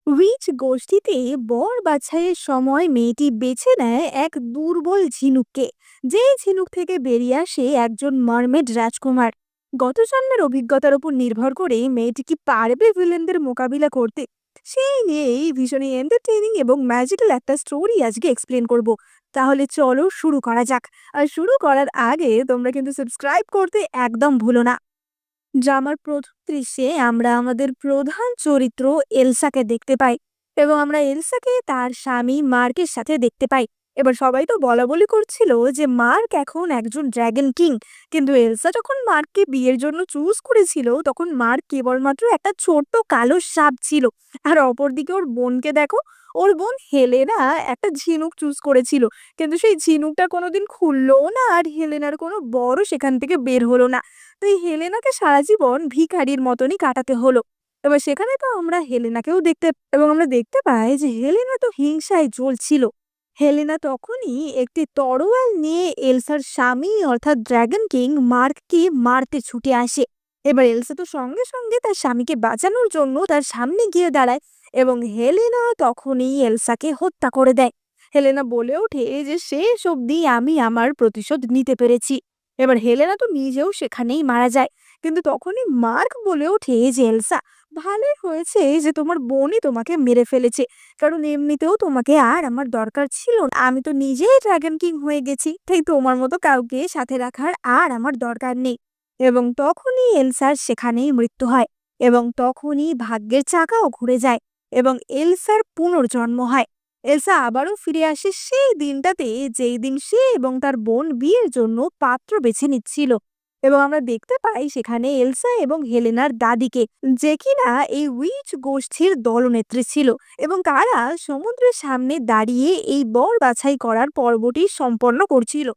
Rich গোষ্ঠীতে বর বাছাইয়ের সময় মেয়েটি বেছে নেয় এক দুর্বল ঝিনুককে, যে ঝিনুক থেকে বেরিয়ে আসে একজন মারমেড রাজকুমার। গত জন্মের অভিজ্ঞতার উপর নির্ভর করে মেয়েটি কি পারবে ভিলেনদের মোকাবিলা করতে, সেই নিয়েই ভীষণই এন্টারটেইনিং এবং ম্যাজিক্যাল একটা স্টোরি আজকে এক্সপ্লেন করব। তাহলে চলো শুরু করা যাক। আর শুরু করার আগে তোমরা কিন্তু সাবস্ক্রাইব করতে একদম ভুলো না। ড্রামার প্রথম দৃশ্যে আমরা আমাদের প্রধান চরিত্র এলসাকে দেখতে পাই, এবং আমরা এলসাকে তার স্বামী মার্কের সাথে দেখতে পাই। এবার সবাই তো বলা বলি করছিল যে মার্ক এখন একজন ড্র্যাগন কিং, কিন্তু এলসা যখন মার্ককে বিয়ের জন্য চুজ করেছিল তখন মার্ক কেবলমাত্র একটা ছোট্ট কালো সাপ ছিল। আর অপরদিকে ওর বোনকে দেখো, ওর বোন হেলেনা একটা ঝিনুক চুজ করেছিল, কিন্তু সেই ঝিনুকটা কোনোদিন খুললো না, আর হেলেনার কোনো বড় সেখান থেকে বের হলো না। তো এই হেলেনাকে সারা জীবন ভিখারির মতনই কাটাতে হলো। এবার সেখানে তো আমরা হেলেনাকেও আমরা দেখতে পাই যে হেলেনা তো হিংসায় জ্বলছিল। হেলেনা তখনই একটি তরোয়াল নিয়ে এলসার স্বামী অর্থাৎ ড্রাগন কিং মার্ককে মারতে ছুটে আসে। এবার এলসা তো সঙ্গে সঙ্গে তার স্বামীকে বাঁচানোর জন্য তার সামনে গিয়ে দাঁড়ায়, এবং হেলেনা তখনই এলসাকে হত্যা করে দেয়। হেলেনা বলে ওঠে যে শেষ অবধি আমি আমার প্রতিশোধ নিতে পেরেছি। এবার হেলেনা তো নিজেও সেখানেই মারা যায়। কিন্তু তখনই মার্ক বলে ওঠে যে এলসা, ভালোই হয়েছে যে তোমার বোনই তোমাকে মেরে ফেলেছে, কারণ এমনিতেও তোমাকে আর আমার দরকার ছিল না। আমি তো নিজেই ড্রাগন কিং হয়ে গেছি, তাই তোমার মতো কাউকে সাথে রাখার আর আমার দরকার নেই। এবং তখনই এলসার সেখানেই মৃত্যু হয়, এবং তখনই ভাগ্যের চাকাও ঘুরে যায়, এবং এলসার পুনর্জন্ম হয়। এলসা আবারও ফিরে আসে সেই দিনটাতে, যেই দিন সে এবং তার বোন বিয়ের জন্য পাত্র বেছে নিচ্ছিল। এবং আমরা দেখতে পাই সেখানে এলসা এবং হেলেনার দাদিকে, যে কিনা এই উইচ গোষ্ঠীর দলনেত্রী ছিল, এবং তারা সমুদ্রের সামনে দাঁড়িয়ে এই বর বাছাই করার পর্বটি সম্পন্ন করছিল।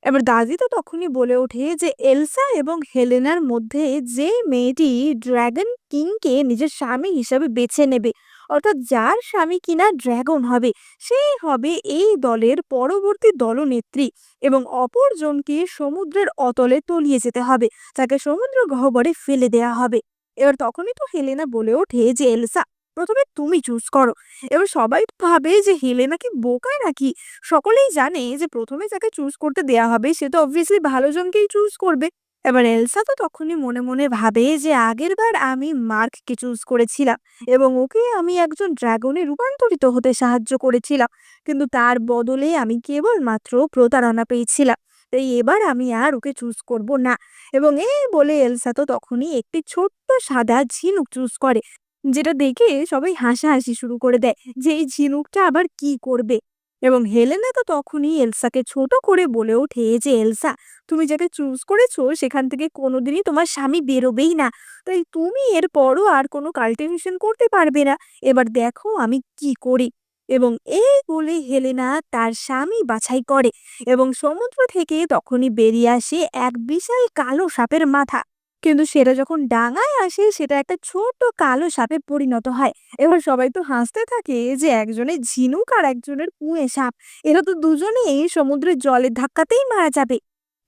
এবার দাদি তো তখনই বলে ওঠে যে এলসা এবং হেলেনার মধ্যে যে মেয়েটি ড্র্যাগন কিংকে নিজের স্বামী হিসাবে বেছে নেবে, অর্থাৎ যার স্বামী কিনা ড্র্যাগন হবে, সেই হবে এই দলের পরবর্তী দলনেত্রী। এবং অপরজনকে সমুদ্রের অতলে তলিয়ে যেতে হবে, তাকে সমুদ্র গহ্বরে ফেলে দেয়া হবে। এবার তখনই তো হেলেনা বলে ওঠে যে এলসা, প্রথমে তুমি চুজ করো। এবার সবাই তো ভাবে যে হেলেনা কি বোকা নাকি। সকলেই জানে যে প্রথমে যাকে চুজ করতে দেয়া হবে সে তো অবভিয়াসলি ভালো জনকেই চুজ করবে। এবার এলসা তো তখনই মনে মনে ভাবে যে আগের বার আমি মার্ককে চুজ করেছিলাম, এবং ওকে আমি একজন ড্রাগনে রূপান্তরিত হতে সাহায্য করেছিলাম, কিন্তু তার বদলে আমি কেবলমাত্র প্রতারণা পেয়েছিলাম। তাই এবার আমি আর ওকে চুজ করব না। এবং এই বলে এলসা তো তখনই একটি ছোট্ট সাদা ঝিনুক চুজ করে, যেটা দেখে সবাই হাসাহাসি শুরু করে দেয় যে এই ঝিনুকটা আবার কি করবে। এবং হেলেনা তো তখনই এলসাকে ছোট করে বলে ওঠে যে এলসা, তুমি যাকে চুজ করেছো সেখান থেকে কোনোদিনই তোমার স্বামী বেরোবেই না, তাই তুমি এরপরও আর কোনো কাল্টিভেশন করতে পারবে না। এবার দেখো আমি কি করি। এবং এই বলে হেলেনা তার স্বামী বাছাই করে, এবং সমুদ্র থেকে তখনই বেরিয়ে আসে এক বিশাল কালো সাপের মাথা। কিন্তু সেটা যখন ডাঙায় আসে সেটা একটা ছোট্ট কালো সাপে পরিণত হয়। এবার সবাই তো হাসতে থাকে যে একজনের ঝিনুক আর একজনের পুঁয়ে সাপ, এরা তো দুজনেই সমুদ্রের জলের ধাক্কাতেই মারা যাবে।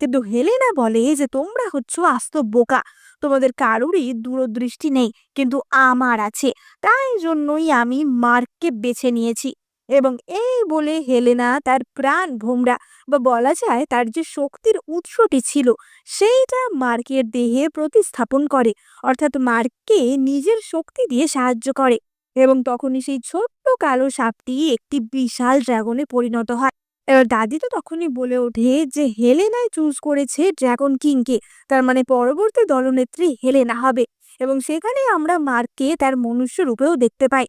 কিন্তু হেলেনা বলে যে তোমরা হচ্ছ আস্ত বোকা, তোমাদের কারোরই দূরদৃষ্টি নেই, কিন্তু আমার আছে, তাই জন্যই আমি মার্ককে বেছে নিয়েছি। এবং এই বলে হেলেনা তার প্রাণ ভোমরা, বা বলা যায় তার যে শক্তির উৎসটি ছিল, সেইটা মার্কের দেহে প্রতিস্থাপন করে, অর্থাৎ মার্ককে নিজের শক্তি দিয়ে সাহায্য করে। এবং তখনই সেই ছোট্ট কালো সাপটি একটি বিশাল ড্রাগনে পরিণত হয়। এবার দাদি তো তখনই বলে ওঠে যে হেলেনাই চুজ করেছে ড্রাগন কিংকে, তার মানে পরবর্তী দলনেত্রী হেলেনা হবে। এবং সেখানে আমরা মার্ককে তার মনুষ্য রূপেও দেখতে পাই।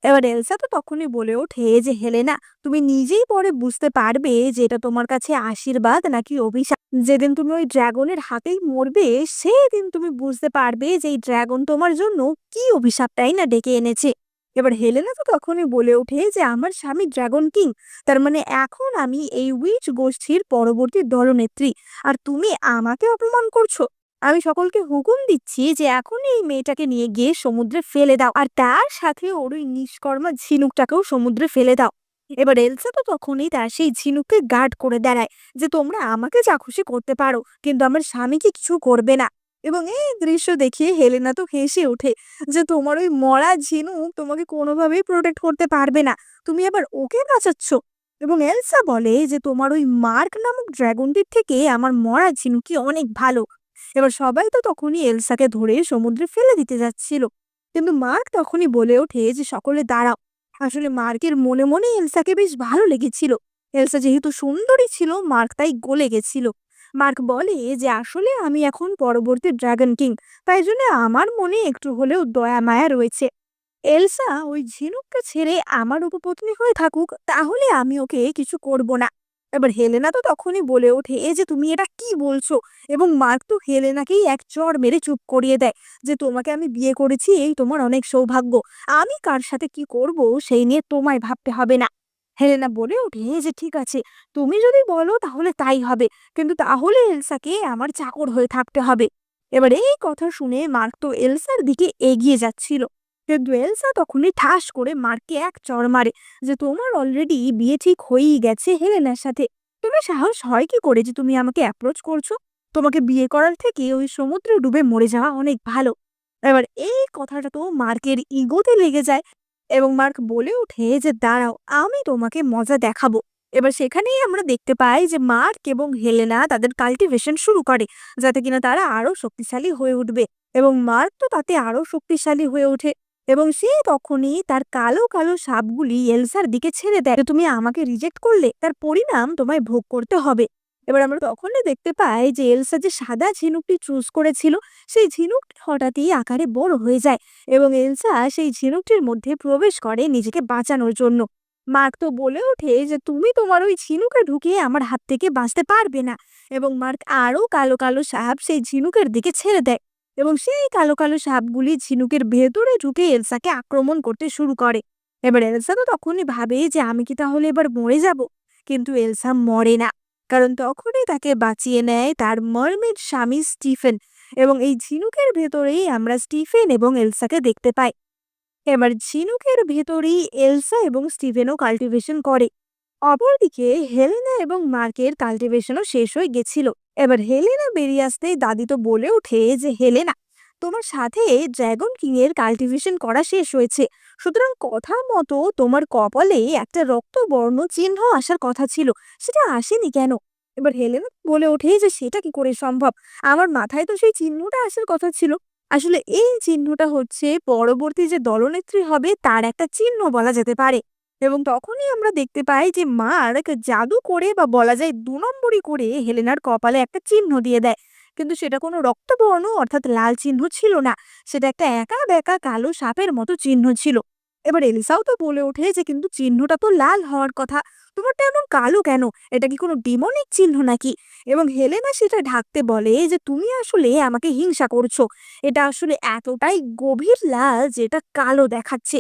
এবার এলসা তো তখনই বলে ওঠে যে হেলেনা, তুমি নিজেই পরে বুঝতে পারবে যে এটা তোমার কাছে আশীর্বাদ নাকি অভিশাপ। যেদিন তুমি ওই ড্রাগনের হাতেই মরবে, সেই দিন তুমি বুঝতে পারবে যে এই ড্রাগন তোমার জন্য কি অভিশাপটাই না ডেকে এনেছে। এবার হেলেনা তো তখনই বলে ওঠে যে আমার স্বামী ড্রাগন কিং, তার মানে এখন আমি এই উইচ গোষ্ঠীর পরবর্তী দলনেত্রী, আর তুমি আমাকে অপমান করছো। আমি সকলকে হুকুম দিচ্ছি যে এখনই এই মেয়েটাকে নিয়ে গিয়ে সমুদ্রে ফেলে দাও, আর তার সাথে ওর ওই নিষ্কর্মা ঝিনুকটাকেও সমুদ্রে ফেলে দাও। এবার এলসা তো তখনই তার সেই ঝিনুককে গার্ড করে দাঁড়ায় যে তোমরা আমাকে যা খুশি করতে পারো, কিন্তু আমার স্বামীকে কিছু করবে না। এবং এই দৃশ্য দেখে হেলেনা তো হেসে ওঠে যে তোমার ওই মরা ঝিনুক তোমাকে কোনোভাবেই প্রোটেক্ট করতে পারবে না। তুমি আবার ওকে বাঁচাচ্ছ। এবং এলসা বলে যে তোমার ওই মার্ক নামক ড্রাগনটির থেকে আমার মরা ঝিনুকি অনেক ভালো। এবার সবাই তো তখনই এলসাকে ধরে সমুদ্রে ফেলে দিতে যাচ্ছিল, কিন্তু মার্ক তখনই বলে ওঠে যে সকলে দাঁড়াও। আসলে মার্কের মনে মনে এলসাকে বেশ ভালো লেগেছিল। এলসা যেহেতু সুন্দরী ছিল, মার্ক তাই গলে গেছিল। মার্ক বলে যে আসলে আমি এখন পরবর্তী ড্রাগন কিং, তাই জন্য আমার মনে একটু হলেও দয়া মায়া রয়েছে। এলসা ওই ঝিনুককে ছেড়ে আমার উপপত্নী হয়ে থাকুক, তাহলে আমি ওকে কিছু করব না। এবার হেলেনা তো তখনই বলে ওঠে যে তুমি এটা কি বলছো। এবং মার্ক তো হেলেনাকেই এক চড় মেরে চুপ করিয়ে দেয় যে তোমাকে আমি বিয়ে করেছি, এই তোমার অনেক সৌভাগ্য। আমি কার সাথে কি করব সেই নিয়ে তোমায় ভাবতে হবে না। হেলেনা বলে ওঠে যে ঠিক আছে, তুমি যদি বলো তাহলে তাই হবে, কিন্তু তাহলে এলসাকে আমার চাকর হয়ে থাকতে হবে। এবার এই কথা শুনে মার্ক তো এলসার দিকে এগিয়ে যাচ্ছিল, কিন্তু এলসা তখনই ঠাস করে মার্ককে এক চড় মারে যে তোমার অলরেডি বিয়ে ঠিক হয়েই গেছে হেলেনার সাথে। তুমি সাহস হয় কি করে যে তুমি আমাকে অ্যাপ্রোচ করছো? তোমাকে বিয়ে করার থেকে ওই সমুদ্রে ডুবে মরে যাওয়া অনেক ভালো। এবার এই কথাটা তো মার্কের ইগোতে লেগে যায় এবং মার্ক বলে ওঠে যে দাঁড়াও, আমি তোমাকে মজা দেখাবো। এবার সেখানেই আমরা দেখতে পাই যে মার্ক এবং হেলেনা তাদের কাল্টিভেশন শুরু করে, যাতে কিনা তারা আরো শক্তিশালী হয়ে উঠবে। এবং মার্ক তো তাতে আরো শক্তিশালী হয়ে ওঠে এবং সে তখনই তার কালো কালো সাপগুলি এলসার দিকে ছেড়ে দেয়। তুমি আমাকে রিজেক্ট করলে তার পরিণাম তোমায় ভোগ করতে হবে। এবার আমরা তখনই দেখতে পাই যে এলসা যে সাদা ঝিনুকটি চুজ করেছিল, সেই ঝিনুকটি হঠাৎই আকারে বড় হয়ে যায় এবং এলসা সেই ঝিনুকটির মধ্যে প্রবেশ করে নিজেকে বাঁচানোর জন্য। মার্ক তো বলে ওঠে যে তুমি তোমার ওই ঝিনুকে ঢুকিয়ে আমার হাত থেকে বাঁচতে পারবে না। এবং মার্ক আরো কালো কালো সাপ সেই ঝিনুকের দিকে ছেড়ে দেয় এবং সেই কালো কালো সাপগুলি ঝিনুকের ভেতরে ঢুকে এলসাকে আক্রমণ করতে শুরু করে। এবার এলসা তো তখনই ভাবে যে আমি কি তাহলে এবার মরে যাব, কিন্তু এলসা মরে না, কারণ তখনই তাকে বাঁচিয়ে নেয় তার মারমেড স্বামী স্টিফেন। এবং এই ঝিনুকের ভেতরেই আমরা স্টিফেন এবং এলসাকে দেখতে পাই। এবার ঝিনুকের ভেতরেই এলসা এবং স্টিফেনও কাল্টিভেশন করে। অপরদিকে হেলেনা এবং মার্কের কাল্টিভেশনও শেষ হয়ে গেছিল। এবার হেলেনা বেরিয়ে আসতেই দাদি তো বলে ওঠে যে হেলেনা, তোমার সাথে ড্রাগন কিং এর কাল্টিভেশন করা শেষ হয়েছে, সুতরাং কথা মতো তোমার কপালে একটা রক্তবর্ণ চিহ্ন আসার কথা ছিল, সেটা আসেনি কেন? এবার হেলেনা বলে ওঠে যে সেটা কি করে সম্ভব, আমার মাথায় তো সেই চিহ্নটা আসার কথা ছিল। আসলে এই চিহ্নটা হচ্ছে পরবর্তী যে দলনেত্রী হবে তার একটা চিহ্ন বলা যেতে পারে। এবং তখনই আমরা দেখতে পাই যে মার্ক জাদু করে বা বলা যায় ২ নম্বরি করে হেলেনার কপালে একটা চিহ্ন দিয়ে দেয়, কিন্তু সেটা কোনো রক্তবর্ণ অর্থাৎ লাল চিহ্ন ছিল না। সেটা একটা একা বেঁকা কালো সাপের মতো চিহ্ন ছিল। এবার এলিসাও তো বলে ওঠে যে কিন্তু চিহ্নটা তো লাল হওয়ার কথা, তোমারটা এমন কালো কেন? এটা কি কোনো ডিমনিক চিহ্ন নাকি? এবং হেলেনা সেটা ঢাকতে বলে যে তুমি আসলে আমাকে হিংসা করছো, এটা আসলে এতটাই গভীর লাল যেটা কালো দেখাচ্ছে।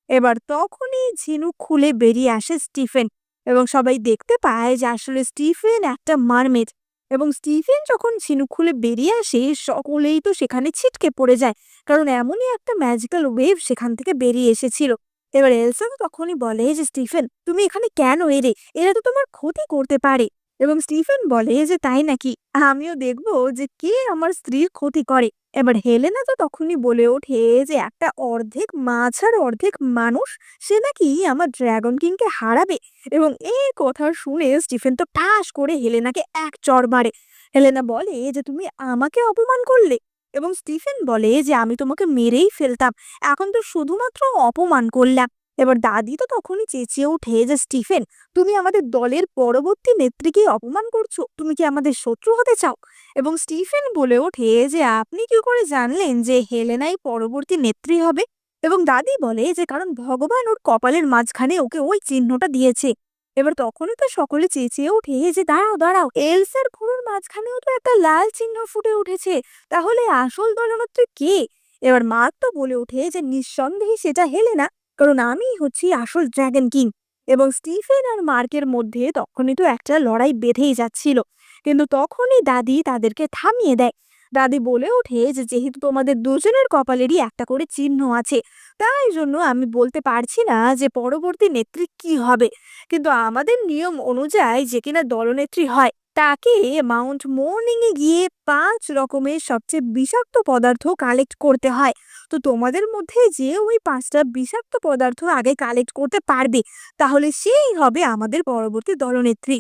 এবার তখনই ঝিনুক খুলে বেরিয়ে আসে স্টিফেন এবং সবাই দেখতে পায় যে আসলে স্টিফেন একটা মারমেড। এবং স্টিফেন যখন ঝিনুক খুলে বেরিয়ে আসে সকলেই তো সেখানে ছিটকে পড়ে যায়, কারণ এমনই একটা ম্যাজিক্যাল ওয়েভ সেখান থেকে বেরিয়ে এসেছিল। এবার এলসা তো তখনই বলে যে স্টিফেন, তুমি এখানে কেন এলে? এরা তো তোমার ক্ষতি করতে পারে। এবং স্টিফেন বলে যে তাই নাকি, আমিও দেখবো যে কে আমার স্ত্রীর ক্ষতি করে। এবার হেলেনা তো তখনই বলে ওঠে যে একটা অর্ধেক মাছ আর অর্ধেক মানুষ, সে নাকি আমার ড্রাগন কিংকে হারাবে। এবং এই কথা শুনে স্টিফেন তো ঠাস করে হেলেনাকে এক চড় মারে। হেলেনা বলে যে তুমি আমাকে অপমান করলে। এবং স্টিফেন বলে যে আমি তোমাকে মেরেই ফেলতাম, এখন তো শুধুমাত্র অপমান করলাম। এবার দাদি তো তখনই চেঁচিয়ে ওঠে যে স্টিফেন, তুমি আমাদের দলের পরবর্তী নেত্রীকে অপমান করছো, তুমি কি আমাদের শত্রু হতে চাও? এবং স্টিফেন বলে ওঠে যে আপনি কি করে জানলেন যে হেলেনাই পরবর্তী নেত্রী হবে? এবং দাদি বলে যে কারণ ভগবান ওর কপালের মাঝখানে ওকে ওই চিহ্নটা দিয়েছে। এবার তখনই তো সকলে চেঁচিয়ে ওঠে যে দাঁড়াও দাঁড়াও, এলসার ভুরুর মাঝখানেও তো একটা লাল চিহ্ন ফুটে উঠেছে, তাহলে আসল দলনেত্রী কে? এবার মার্ক তো বলে ওঠে যে নিঃসন্দেহে সেটা হেলেনা, কারণ আমি হচ্ছি আসল ড্রাগন কিং। এবং স্টিফেন আর মার্কের মধ্যে তখনই তো একটা লড়াই বেঁধেই যাচ্ছিল, কিন্তু তখনই দাদি তাদেরকে থামিয়ে দেয়। দাদি বলে ওঠে যে যেহেতু তোমাদের দুজনের কপালেরই একটা করে চিহ্ন আছে, তাই জন্য আমি বলতে পারছি না যে পরবর্তী নেত্রী কি হবে, কিন্তু আমাদের নিয়ম অনুযায়ী যে কিনা দলনেত্রী হয় তাকে মাউন্ট মর্নিং এ গিয়ে 5 রকমের সবচেয়ে বিষাক্ত পদার্থ কালেক্ট করতে হয়। তো তোমাদের মধ্যে যে ওই 5টা বিষাক্ত পদার্থ আগে কালেক্ট করতে পারবে, তাহলে সেই হবে আমাদের পরবর্তী দলনেত্রী।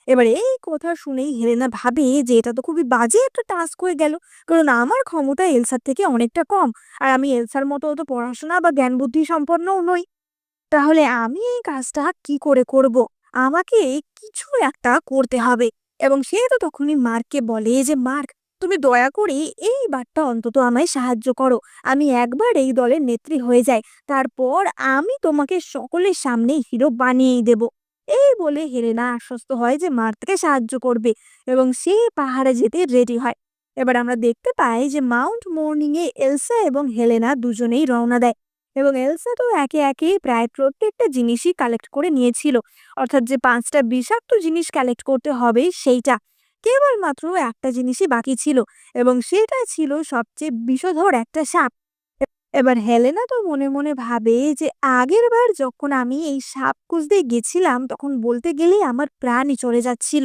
এবার এই কথা শুনেই হেলেনা ভাবে যে এটা তো খুবই বাজে একটা টাস্ক হয়ে গেল, কারণ আমার ক্ষমতা এলসার থেকে অনেকটা কম, আর আমি এলসার মতো অত পড়াশোনা বা জ্ঞান বুদ্ধি সম্পন্নও নই। তাহলে আমি এই কাজটা কি করে করব? আমাকে কিছু একটা করতে হবে। এবং সে তো তখনই মার্ককে বলে যে, "মার্ক, তুমি দয়া করে এইবারটা অন্তত আমায় সাহায্য করো। আমি একবার এই দলের নেত্রী হয়ে যাই। তারপর আমি তোমাকে সকলের সামনে হিরো বানিয়েই দেব।" এই বলে হেলেনা আশ্বস্ত হয় যে মার্ক তাকে সাহায্য করবে, এবং সে পাহাড়ে যেতে রেডি হয়। এবার আমরা দেখতে পাই যে মাউন্ট মর্নিং এ এলসা এবং হেলেনা দুজনেই রওনা দেয়। এবং এলসা তো একে একে প্রায় প্রত্যেকটা জিনিসই কালেক্ট করে নিয়েছিল, অর্থাৎ যে 5টা বিষাক্ত জিনিস কালেক্ট করতে হবে সেইটা। কেবলমাত্র একটা জিনিসই বাকি ছিল, এবং সেটা ছিল সবচেয়ে বিষধর একটা সাপ। এবার হেলেনা তো মনে মনে ভাবে যে আগের বার যখন আমি এই সাপ খুঁজতে গেছিলাম তখন বলতে গেলেই আমার প্রাণই চলে যাচ্ছিল,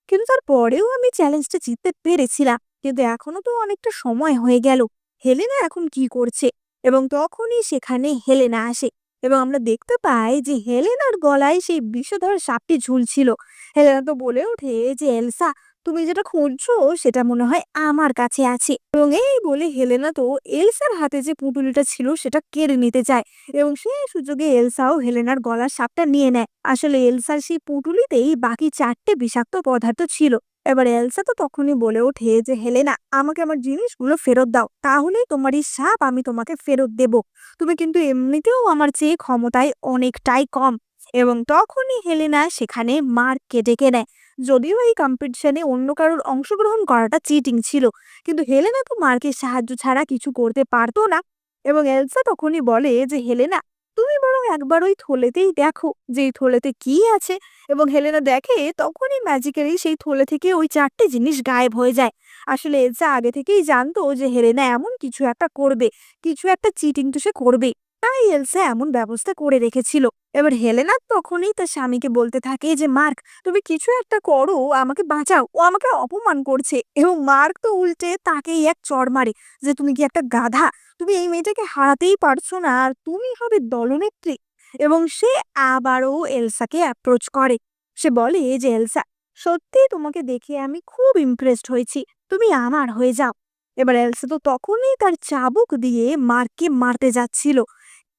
কিন্তু তারপরেও আমি চ্যালেঞ্জটা জিততে পেরেছিলাম। কিন্তু এখনো তো অনেকটা সময় হয়ে গেল, হেলেনা এখন কি করছে? এবং তখনই সেখানে হেলেনা আসে, এবং আমরা দেখতে পাই যে হেলেনার গলায় সেই বিষধর সাপটি ঝুলছিল। হেলেনা তো বলে ওঠে যে, "এলসা, তুমি যেটা খুঁজছো সেটা মনে হয় আমার কাছে আছে।" এবং এই বলে হেলেনা তো এলসার হাতে যে পুঁটুলিটা ছিল সেটা কেড়ে নিতে চায়, এবং সেই সুযোগে এলসাও হেলেনার গলার সাপটা নিয়ে নেয়। আসলে এলসার সেই পুঁটুলিতেই বাকি 4টে বিষাক্ত পদার্থ ছিল। এবার এলসা তো তখনই বলে ওঠে যে, "হেলেনা, আমাকে আমার জিনিসগুলো ফেরত দাও, তাহলেই তোমার এই সাপ আমি তোমাকে ফেরত দেব। তুমি কিন্তু এমনিতেও আমার চেয়ে ক্ষমতায় অনেকটাই কম।" এবং তখনই হেলেনা সেখানে মার্ককে ডেকে নেয়। যদিও এই কম্পিটিশনে অন্য কারোর অংশগ্রহণ করাটা চিটিং ছিল, কিন্তু হেলেনা তো মার্কের সাহায্য ছাড়া কিছু করতে পারতো না। এবং এলসা তখনই বলে যে, "হেলেনা, তুমি বরং একবার ওই থলেতেই দেখো যে এই থলেতে কি আছে।" এবং হেলেনা দেখে তখনই ম্যাজিক্যালি সেই থলে থেকে ওই 4টে জিনিস গায়েব হয়ে যায়। আসলে এলসা আগে থেকেই জানতো যে হেলেনা এমন কিছু একটা করবে, কিছু একটা চিটিং তো সে করবে, তাই এলসা এমন ব্যবস্থা করে রেখেছিল। এবার হেলেনা তখনই তার স্বামীকে বলতে থাকে যে, "মার্ক, তুমি কিছু একটা করো, আমাকে বাঁচাও, ও আমাকে অপমান করছে।" এবং মার্ক তো উল্টে তাকেই এক চড় মারে যে, "তুমি কি একটা গাধা? তুমি এই মেয়েটাকে হারাতেই পারছো না, আর তুমি হবে দলনেত্রী?" এবং সে আবারও এলসাকে অ্যাপ্রোচ করে। সে বলে যে, "এলসা, সত্যিই তোমাকে দেখে আমি খুব ইমপ্রেসড হয়েছি। তুমি আমার হয়ে যাও।" এবার এলসা তো তখনই তার চাবুক দিয়ে মার্ককে মারতে যাচ্ছিল,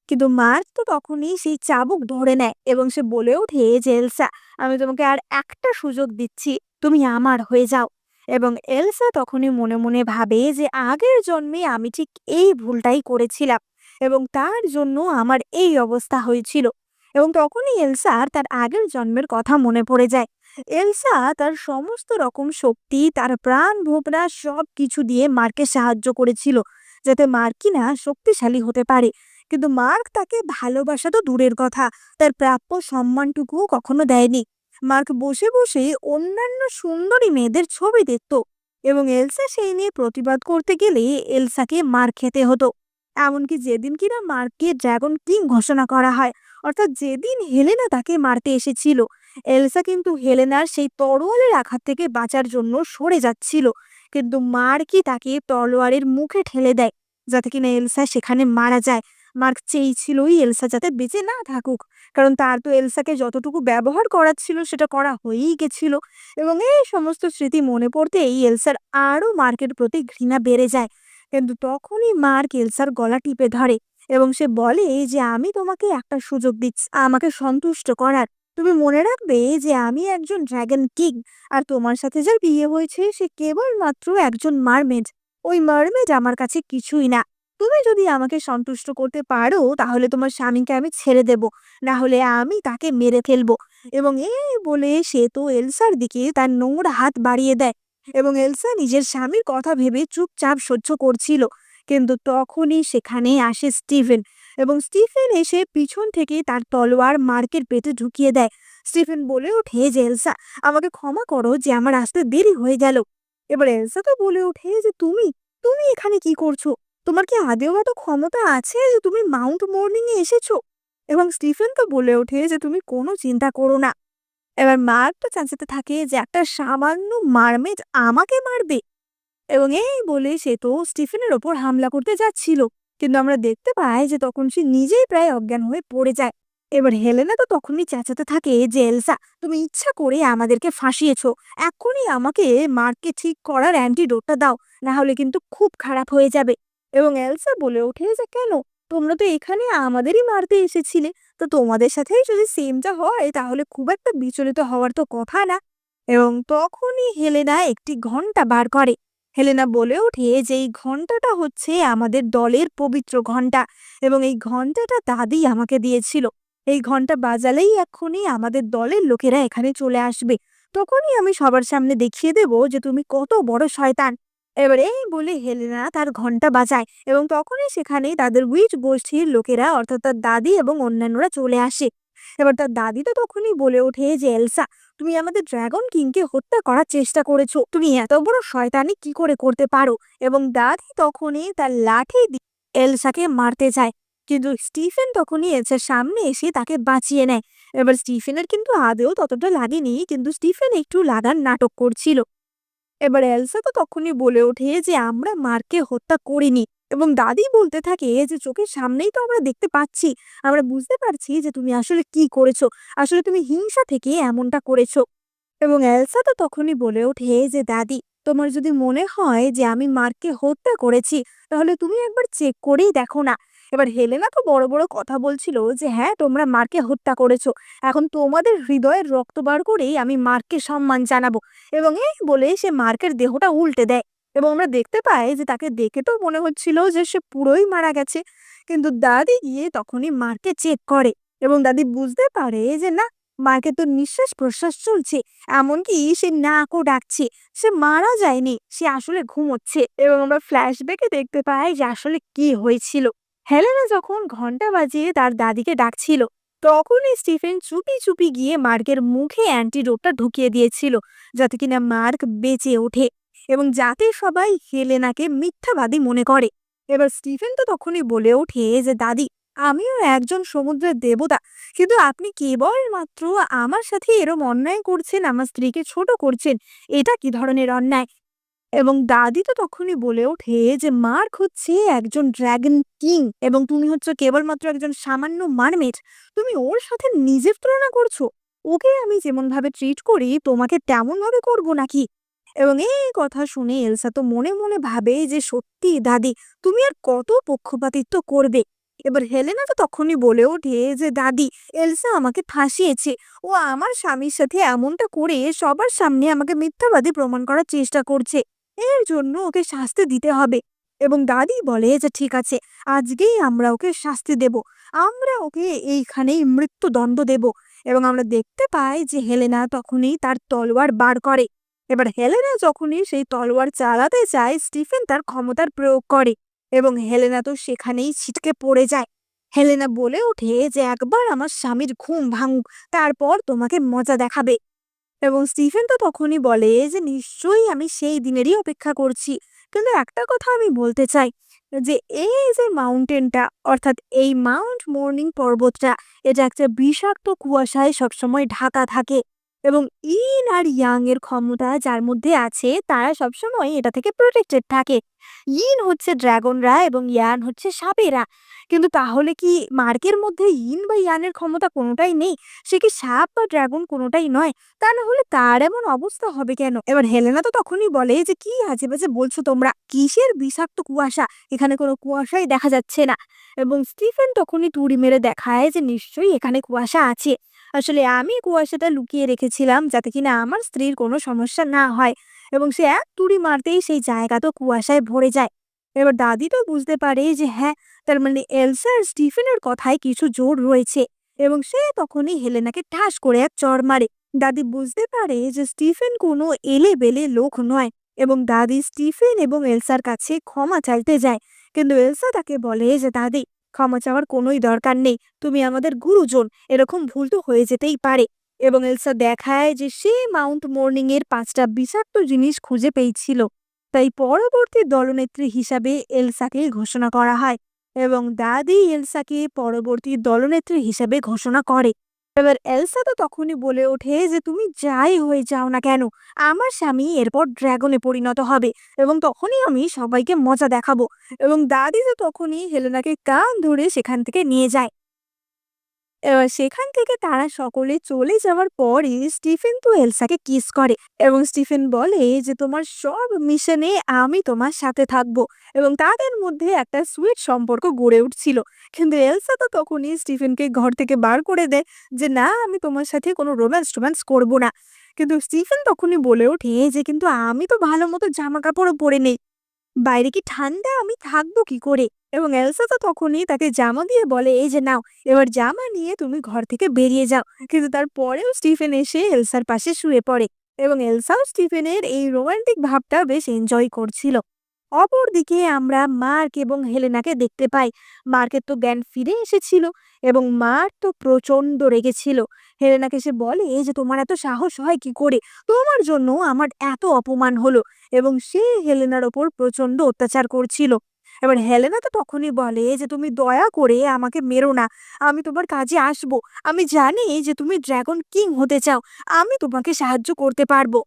কিন্তু মার্ক তো তখনই সেই চাবুক ধরে নেয়, এবং সে বলে ওঠে যে, "এলসা, আমি তোমাকে আর একটা সুযোগ দিচ্ছি, তুমি আমার হয়ে যাও।" এবং এলসা তখনই মনে মনে ভাবে যে আগের জন্মে আমি ঠিক এই ভুলটাই করেছিলাম, এবং তার জন্য আমার এই অবস্থা হয়েছিল। এবং তখনই এলসার তার আগের জন্মের কথা মনে পড়ে যায়। এলসা তার সমস্ত রকম শক্তি, তার প্রাণ ভোমরা সব কিছু দিয়ে মার্ককে সাহায্য করেছিল, যাতে মার্ক কিনা শক্তিশালী হতে পারে। কিন্তু মার্ক তাকে ভালোবাসা তো দূরের কথা, তার প্রাপ্য সম্মানটুকুও কখনো দেয়নি। মার্ক বসে বসে অন্যান্য সুন্দরী মেয়েদের ছবি দেখত, এবং এলসা সেই নিয়ে প্রতিবাদ করতে গেলে এলসাকে মার খেতে হতো। এমনকি যেদিন কিনা মার্ককে ড্রাগন কিং ঘোষণা করা হয়, অর্থাৎ যেদিন হেলেনা তাকে মারতে এসেছিল, এলসা কিন্তু হেলেনার সেই তরোয়ালের আঘাত থেকে বাঁচার জন্য সরে যাচ্ছিল, কিন্তু মার্কই তাকে তলোয়ারের মুখে ঠেলে দেয়, যাতে কিনা এলসা সেখানে মারা যায়। মার্ক চেয়েছিলই এলসা যাতে বেঁচে না থাকুক, কারণ তার তো এলসাকে যতটুকু ব্যবহার করার ছিল সেটা করা হয়েই গেছিল। এবং এই সমস্ত স্মৃতি মনে পড়তেই এলসার আরো মার্কের প্রতি ঘৃণা বেড়ে যায়। কিন্তু তখনই মার্ক এলসার গলা টিপে ধরে, এবং সে বলে যে, "আমি তোমাকে একটা সুযোগ দিচ্ছি আমাকে সন্তুষ্ট করার। তুমি মনে রাখবে যে আমি একজন ড্রাগন কিং, আর তোমার সাথে যার বিয়ে হয়েছে সে কেবলমাত্র একজন মারমেড। ওই মারমেড আমার কাছে কিছুই না। তুমি যদি আমাকে সন্তুষ্ট করতে পারো তাহলে তোমার স্বামীকে আমি ছেড়ে দেব, না হলে আমি তাকে মেরে ফেলবো।" এবং এই বলে সে তো এলসার দিকে তার নোংরা হাত বাড়িয়ে দেয়, এবং এলসা নিজের স্বামীর কথা ভেবে চুপচাপ সহ্য করছিল। কিন্তু তখনই সেখানে আসে স্টিফেন, এবং স্টিফেন এসে পিছন থেকে তার তলোয়ার মার্কের পেটে ঢুকিয়ে দেয়। স্টিফেন বলে ওঠে যে, "এলসা, আমাকে ক্ষমা করো যে আমার আসতে দেরি হয়ে গেল।" এবার এলসা তো বলে ওঠে যে, "তুমি তুমি এখানে কি করছো? তোমার কি আদেও এত ক্ষমতা আছে যে তুমি মাউন্ট মর্নিং এ এসেছো?" এবং স্টিফেন তো বলে ওঠে যে, "তুমি কোনো চিন্তা করো না, এবার মার্ক তো চেঁচাতে থাকে যে একটা সামান্য মারমেড আমাকে মারবে, এবং এই বলে সে তো স্টিফেনের ওপর হামলা করতে যাচ্ছিল। কিন্তু আমরা দেখতে পাই যে তখন সে নিজেই প্রায় অজ্ঞান হয়ে পড়ে যায়। এবার হেলেনা তো তখনই চেঁচাতে থাকে যে এলসা, তুমি ইচ্ছা করে আমাদেরকে ফাঁসিয়েছো, এখনই আমাকে মার্ককে ঠিক করার অ্যান্টিডোটটা দাও, না হলে কিন্তু খুব খারাপ হয়ে যাবে। এবং এলসা বলে ওঠে যে কেন, তোমরা তো এখানে আমাদেরই মারতে এসেছিলে, তো তোমাদের সাথেই যদি সেমটা হয় তাহলে খুব একটা বিচলিত হওয়ার তো কথা না। এবং তখনই হেলেনা একটি ঘন্টা বার করে। হেলেনা বলে ওঠে যে এই ঘন্টাটা হচ্ছে আমাদের দলের পবিত্র ঘন্টা, এবং এই ঘন্টাটা দাদি আমাকে দিয়েছিল। এই ঘন্টা বাজালেই এক্ষুনি আমাদের দলের লোকেরা এখানে চলে আসবে, তখনই আমি সবার সামনে দেখিয়ে দেব যে তুমি কত বড় শয়তান। এবারে এই বলে হেলেনা তার ঘন্টা বাজায়, এবং তখনই সেখানে তাদের উইচ গোষ্ঠীর লোকেরা অর্থাৎ তার দাদি এবং অন্যান্যরা চলে আসে। এবার তার দাদি তো তখনই বলে ওঠে যে এলসা, তুমি আমাদের ড্রাগন কিংকে হত্যা করার চেষ্টা করেছো, তুমি এত বড় শয়তানি কি করে করতে পারো। এবং দাদি তখনই তার লাঠি দিয়ে এলসাকে মারতে যায়, কিন্তু স্টিফেন তখনই এলসার সামনে এসে তাকে বাঁচিয়ে নেয়। এবার স্টিফেনের কিন্তু আদেও ততটা লাগেনি, কিন্তু স্টিফেন একটু লাগার নাটক করছিল। এবার এলসা তো তখনই বলে ওঠে যে আমরা মার্ককে হত্যা করিনি, এবং দাদি বলতে থাকে যে চোখের সামনেই তো আমরা দেখতে পাচ্ছি, আমরা বুঝতে পারছি যে তুমি আসলে কি করেছো, আসলে তুমি হিংসা থেকে এমনটা করেছো। এবং এলসা তো তখনই বলে ওঠে যে দাদি, তোমার যদি মনে হয় যে আমি মার্ককে হত্যা করেছি, তাহলে তুমি একবার চেক করেই দেখো না। এবার হেলেনা তো বড় বড় কথা বলছিল যে হ্যাঁ তোমরা মার্ককে হত্যা করেছো, এখন তোমাদের হৃদয়ের রক্ত বার করেই আমি মার্ককে সম্মান জানাবো। এবং এই বলে সে মার্কের দেহটা উল্টে দেয়, এবং আমরা দেখতে পাই যে তাকে দেখে তো মনে হচ্ছিল যে সে পুরোই মারা গেছে। কিন্তু দাদি গিয়ে তখনই মার্ককে চেক করে, এবং দাদি বুঝতে পারে যে না, মার্কের তো নিঃশ্বাস প্রশ্বাস চলছে, এমনকি সে নাকও ডাকছে, সে মারা যায়নি, সে আসলে ঘুমোচ্ছে। এবং আমরা ফ্ল্যাশব্যাকে দেখতে পাই যে আসলে কি হয়েছিল। হেলেনা যখন ঘন্টা বাজিয়ে তার দাদিকে ডাকছিল, তখনই স্টিফেন চুপি চুপি গিয়ে মার্কের মুখে অ্যান্টিডোটটা ঢুকিয়ে দিয়েছিল, যাতে কিনা মার্ক বেঁচে ওঠে, এবং যাতে সবাই হেলেনাকে মিথ্যাবাদী মনে করে। এবার স্টিফেন তো তখনই বলে ওঠে যে দাদি, আমিও একজন সমুদ্রের দেবতা, কিন্তু আপনি কেবলমাত্র আমার সাথে এরম অন্যায় করছেন, আমার স্ত্রীকে ছোট করছেন, এটা কি ধরনের অন্যায়। এবং দাদি তো তখনই বলে ওঠে যে মার্ক হচ্ছে একজন ড্রাগন কিং, এবং তুমি হচ্ছে কেবলমাত্র একজন সামান্য মারমেড, তুমি ওর সাথে নিজের তুলনা করছো, ওকে আমি যেমন ভাবে ট্রিট করি তোমাকে তেমন ভাবে করবো নাকি। এবং এই কথা শুনে এলসা তো মনে মনে ভাবে যে সত্যি দাদি, তুমি আর কত পক্ষপাতিত্ব করবে। এবার হেলেনা তো তখনই বলে ওঠে যে দাদি, এলসা আমাকে ফাঁসিয়েছে, ও আমার স্বামীর সাথে এমনটা করে সবার সামনে আমাকে মিথ্যাবাদী প্রমাণ করার চেষ্টা করছে, এর জন্য ওকে শাস্তি দিতে হবে। এবং দাদি বলে যে ঠিক আছে, আজকেই আমরা ওকে শাস্তি দেব, আমরা ওকে এইখানেই মৃত্যুদণ্ড দেব। এবং আমরা দেখতে পাই যে হেলেনা তখনই তার তলোয়ার বার করে। এবার হেলেনা যখনই সেই তলোয়ার চালাতে চায়, স্টিফেন তার ক্ষমতার প্রয়োগ করে, এবং হেলেনা তো সেখানেই ছিটকে পড়ে যায়। হেলেনা বলে ওঠে যে একবার আমার স্বামীর ঘুম ভাঙুক, তারপর তোমাকে মজা দেখাবে। এবং স্টিফেন তো তখনই বলে যে নিশ্চয়ই আমি সেই দিনেরই অপেক্ষা করছি, কিন্তু একটা কথা আমি বলতে চাই যে এই যে মাউন্টেনটা অর্থাৎ এই মাউন্ট মর্নিং পর্বতটা, এটা একটা বিষাক্ত কুয়াশায় সবসময় ঢাকা থাকে, এবং ইন আর ইয়াং এর ক্ষমতা যার মধ্যে আছে তারা সবসময় এটা থেকে প্রোটেক্টেড থাকে। ইন হচ্ছে ড্রাগনরা এবং ইয়ান হচ্ছে সাপেরা। কিন্তু তাহলে কি মার্কের মধ্যে ইন বা ইয়ানের ক্ষমতা কোনোটাই নেই? সে কি সাপ বা ড্রাগন কোনোটাই নয়? তা না হলে তার এমন অবস্থা হবে কেন? এবার হেলেনা তো তখনই বলে যে কি আজেবাজে বলছো তোমরা, কিসের বিষাক্ত কুয়াশা, এখানে কোনো কুয়াশাই দেখা যাচ্ছে না। এবং স্টিফেন তখনই তুড়ি মেরে দেখায় যে নিশ্চয়ই এখানে কুয়াশা আছে, আসলে আমি কুয়াশাটা লুকিয়ে রেখেছিলাম যাতে কিনা আমার স্ত্রীর কোনো সমস্যা না হয়। এবং সে এক তুড়ি মারতেই সেই জায়গা তো কুয়াশায় ভরে যায়। এবার দাদি তো বুঝতে পারে যে হ্যাঁ, তার মানে এলসা আর স্টিফেনের কথায় কিছু জোর রয়েছে, এবং সে তখনই হেলেনাকে ঠাস করে এক চড় মারে। দাদি বুঝতে পারে যে স্টিফেন কোনো এলেবেলে লোক নয়, এবং দাদি স্টিফেন এবং এলসার কাছে ক্ষমা চাইতে যায়। কিন্তু এলসা তাকে বলে যে দাদি, ক্ষমা চাওয়ার কোনোই দরকার নেই, তুমি আমাদের গুরুজন, এরকম ভুল তো হয়ে যেতেই পারে। এবং এলসা দেখায় যে সে মাউন্ট মর্নিং এর 5টা বিষাক্ত জিনিস খুঁজে পেয়েছিল, তাই পরবর্তী দলনেত্রী হিসাবে এলসাকে ঘোষণা করা হয়, এবং দাদি এলসাকে পরবর্তী দলনেত্রী হিসাবে ঘোষণা করে। এবার এলসা তো তখনই বলে ওঠে যে তুমি যাই হয়ে যাও না কেন, আমার স্বামী এরপর ড্রাগনে পরিণত হবে এবং তখনই আমি সবাইকে মজা দেখাবো। এবং দাদি তো তখনই হেলেনাকে কান ধরে সেখান থেকে নিয়ে যায়। এবার সেখান থেকে তারা সকলে চলে যাওয়ার পরে স্টিফেন তো এলসাকে কিস করে এবং স্টিফেন বলে যে তোমার সব মিশনে আমি তোমার সাথে থাকবো। এবং তাদের মধ্যে একটা সুইট সম্পর্ক গড়ে উঠছিল। কিন্তু এলসা তো তখনই স্টিফেনকে ঘর থেকে বার করে দেয় যে না, আমি তোমার সাথে কোনো রোম্যান্স টোম্যান্স করবো না। কিন্তু স্টিফেন তখনই বলে ওঠে যে কিন্তু আমি তো ভালো মতো জামা কাপড়ও পরে নেই, বাইরে কি ঠান্ডা, আমি থাকবো কি করে? এবং এলসা তো তখনই তাকে জামা দিয়ে বলে এই যে নাও, এবার জামা নিয়ে তুমি ঘর থেকে বেরিয়ে যাও। কিন্তু তারপরেও স্টিফেন এসে এলসার পাশে শুয়ে পড়ে এবং এলসাও স্টিফেনের এই রোমান্টিক ভাবটা বেশ এনজয় করছিল। অপরদিকে আমরা মার্ক এবং হেলেনাকে দেখতে পাই। মার্কের তো জ্ঞান ফিরে এসেছিল এবং মার্ক তো প্রচন্ড রেগেছিল। হেলেনাকে সে বলে যে তোমার এত সাহস হয় কি করে, তোমার জন্য আমার এত অপমান হলো। এবং সে হেলেনার ওপর প্রচন্ড অত্যাচার করছিল। এবার হেলেনা তো তখনই বলে যে তুমি দয়া করে আমাকে মেরো না, আমি তোমার কাজে আসবো, আমি জানি যে তুমি ড্রাগন কিং হতে চাও, আমি তোমাকে সাহায্য করতে পারবো।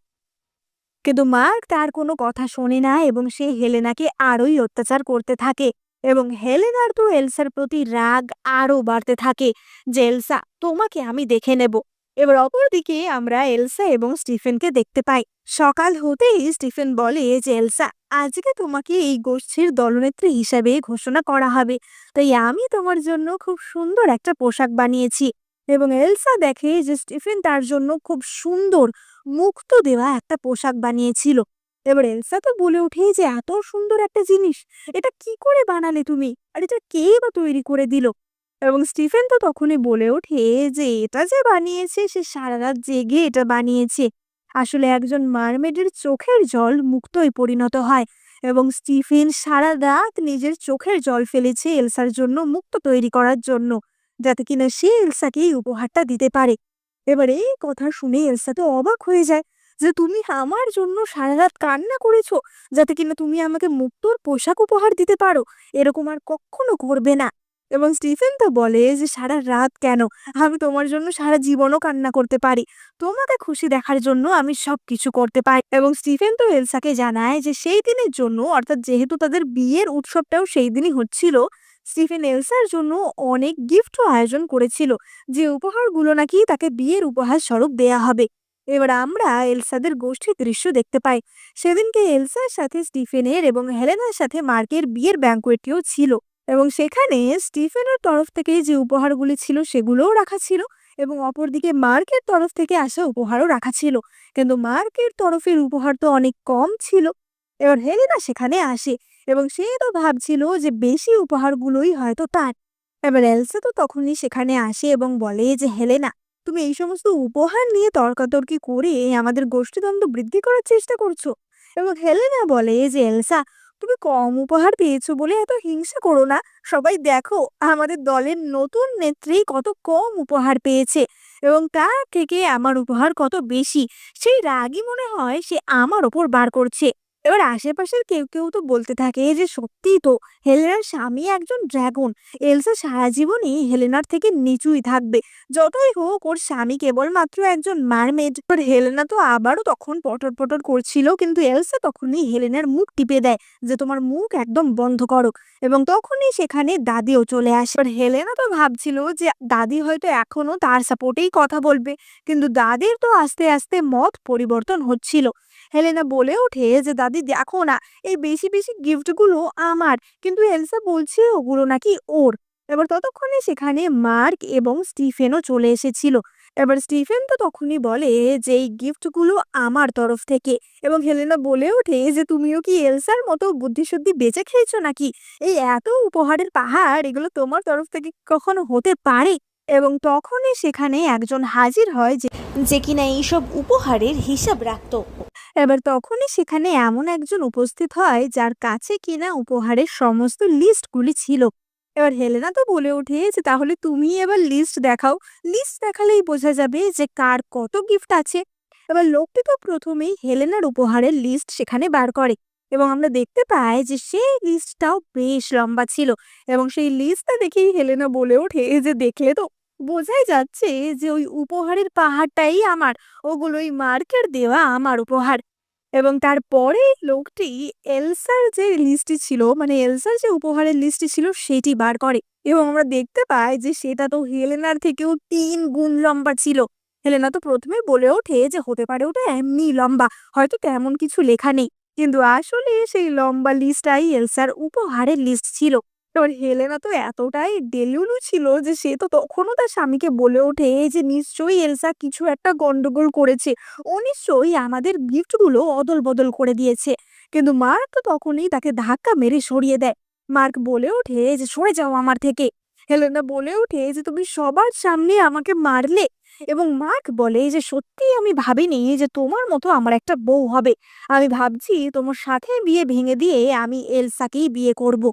কিন্তু মার্ক তার কোনো কথা শোনে না এবং সে হেলেনাকে আরোই অত্যাচার করতে থাকে। এবং হেলেনার তো এলসার প্রতি রাগ আরো বাড়তে থাকে যে এলসা, তোমাকে আমি দেখে নেব। এবার অপরদিকে আমরা এলসা এবং স্টিফেনকে দেখতে পাই। সকাল হতেই স্টিফেন বলে যে এলসা, আজকে তোমাকে এই গোষ্ঠীর দলনেত্রী হিসাবে ঘোষণা করা হবে, তাই আমি তোমার জন্য খুব সুন্দর একটা পোশাক বানিয়েছি। এবং এলসা দেখে যে স্টিফেন তার জন্য খুব সুন্দর মুক্তো দেওয়া একটা পোশাক বানিয়েছিল। এবার এলসা তো বলে ওঠে যে এত সুন্দর একটা জিনিস, এটা কি করে বানালে তুমি, আর এটা কে বা তৈরি করে দিল? এবং স্টিফেন তো তখনই বলে ওঠে যে এটা যে বানিয়েছে সে সারা রাত জেগে এটা বানিয়েছে। আসলে একজন মারমেডের চোখের জল মুক্তোয় পরিণত হয় এবং স্টিফেন সারা রাত নিজের চোখের জল ফেলেছে এলসার জন্য মুক্তো তৈরি করার জন্য, যাতে কিনা সে এলসাকে এই উপহারটা দিতে পারে। এবার এই কথা শুনে এলসা তো অবাক হয়ে যায় যে তুমি আমার জন্য সারা রাত কান্না করেছো যাতে কিনা তুমি আমাকে মুক্তোর পোশাক উপহার দিতে পারো, এরকম আর কখনো করবে না। এবং স্টিফেন তো বলে যে সারা রাত কেন, আমি তোমার জন্য সারা জীবনও কান্না করতে পারি, তোমাকে খুশি দেখার জন্য আমি সবকিছু করতে পারি। এবং স্টিফেন তো এলসাকে জানায় যে সেই দিনের জন্য, অর্থাৎ যেহেতু তাদের বিয়ের উৎসবটাও সেই দিনই হচ্ছিল, স্টিফেন এলসার জন্য অনেক গিফটও আয়োজন করেছিল, যে উপহারগুলো নাকি তাকে বিয়ের উপহার স্বরূপ দেয়া হবে। এবার আমরা এলসাদের গোষ্ঠীর দৃশ্য দেখতে পাই। সেদিনকে এলসার সাথে স্টিফেনের এবং হেলেনার সাথে মার্কের বিয়ের ব্যাঙ্কোয়েটটিও ছিল এবং সেখানে স্টিফেনের তরফ থেকে যে উপহারগুলি ছিল সেগুলোও রাখা ছিল এবং অপরদিকে মার্কের তরফ থেকে আসা উপহারও রাখা ছিল। কিন্তু মার্কের তরফের উপহার তো অনেক কম ছিল। এবার হেলেনা সেখানে আসে এবং সে তো ভাবছিল যে বেশি উপহারগুলোই হয়তো তার। এবার এলসা তো তখনই সেখানে আসে এবং বলে যে হেলেনা, তুমি এই সমস্ত উপহার নিয়ে তর্কাতর্কি করে আমাদের গোষ্ঠীদ্বন্দ্ব বৃদ্ধি করার চেষ্টা করছো। এবং হেলেনা বলে যে এলসা, তুমি কম উপহার পেয়েছো বলে এত হিংসা করো না, সবাই দেখো আমাদের দলের নতুন নেত্রী কত কম উপহার পেয়েছে এবং তার থেকে আমার উপহার কত বেশি, সেই রাগই মনে হয় সে আমার ওপর বার করছে। এবার আশেপাশের কেউ কেউ তো বলতে থাকে যে সত্যিই তো, হেলেনার স্বামী একজন ড্রাগন, এলসা সারা জীবনই হেলেনার থেকে নিচুই থাকবে, যতই হোক ওর স্বামী কেবলমাত্র একজন মারমেড। আর হেলেনা তো আবারও তখন পটর পটর করছিল, কিন্তু এলসা তখনই হেলেনার মুখ টিপে দেয় যে তোমার মুখ একদম বন্ধ করো। এবং তখনই সেখানে দাদিও চলে আসে। আর হেলেনা তো ভাবছিল যে দাদি হয়তো এখনো তার সাপোর্টেই কথা বলবে, কিন্তু দাদির তো আস্তে আস্তে মত পরিবর্তন হচ্ছিল। হেলেনা বলে ওঠে যে দাদি দেখো না, এই বেশি বেশি গিফটগুলো আমার, কিন্তু এলসা বলছে ওগুলো নাকি ওর। এবার ততক্ষণে সেখানে মার্ক এবং স্টিফেনও চলে এসেছিল। এবার স্টিফেন তো তখনই বলে যে এই গিফটগুলো আমার তরফ থেকে। এবং হেলেনা বলে ওঠে যে তুমিও কি এলসার মতো বুদ্ধিশুদ্ধি বেঁচে খেয়েছো নাকি, এই এত উপহারের পাহাড় এগুলো তোমার তরফ থেকে কখনো হতে পারে? এবং তখনই সেখানে একজন হাজির হয় যে যে কিনা এইসব উপহারের হিসাব রাখতো। এবার তখনই সেখানে এমন একজন উপস্থিত হয় যার কাছে কিনা উপহারের সমস্ত লিস্টগুলি ছিল। এবার হেলেনা তো বলে ওঠে যে তাহলে তুমি এবার লিস্ট দেখাও, লিস্ট দেখালেই বোঝা যাবে যে কার কত গিফট আছে। এবার লোকটি তো প্রথমেই হেলেনার উপহারের লিস্ট সেখানে বার করে এবং আমরা দেখতে পাই যে সেই লিস্টটাও বেশ লম্বা ছিল। এবং সেই লিস্টটা দেখেই হেলেনা বলে ওঠে যে দেখলে তো, বোঝাই যাচ্ছে যে ওই উপহারের পাহাড়টাই আমার, ওগুলোই মার্কের দেওয়া আমার উপহার। এবং তারপরে লোকটি এলসার যে লিস্টটি ছিল, মানে এলসার যে উপহারের লিস্টটি ছিল সেটি বার করে। এবং আমরা দেখতে পাই যে সেটা তো হেলেনার থেকেও ৩ গুণ লম্বা ছিল। হেলেনা তো ১ম এ বলে ওঠে যে হতে পারে ওটা এমনিই লম্বা, হয়তো তেমন কিছু লেখা নেই। কিন্তু আসলে সেই লম্বা লিস্টটাই এলসার উপহারের লিস্ট ছিল। এবার হেলেনা তো এতটাই ডেলুলু ছিল যে সে তো তখনও তার স্বামীকে বলে ওঠে যে নিশ্চয়ই এলসা কিছু একটা গন্ডগোল করেছে। ও নিশ্চয়ই আমাদের গিফটগুলো অদল-বদল করে দিয়েছে। কিন্তু মার্ক তো তখনই তাকে ধাক্কা মেরে সরিয়ে দেয়। মার্ক বলে ওঠে যে, "সরে যাও আমার থেকে।" হেলেনা বলে ওঠে যে, "তুমি সবার সামনে আমাকে মারলে।" এবং মার্ক বলে যে, "সত্যিই আমি ভাবিনি যে তোমার মতো আমার একটা বউ হবে। আমি ভাবছি তোমার সাথে বিয়ে ভেঙে দিয়ে আমি এলসাকেই বিয়ে করব।"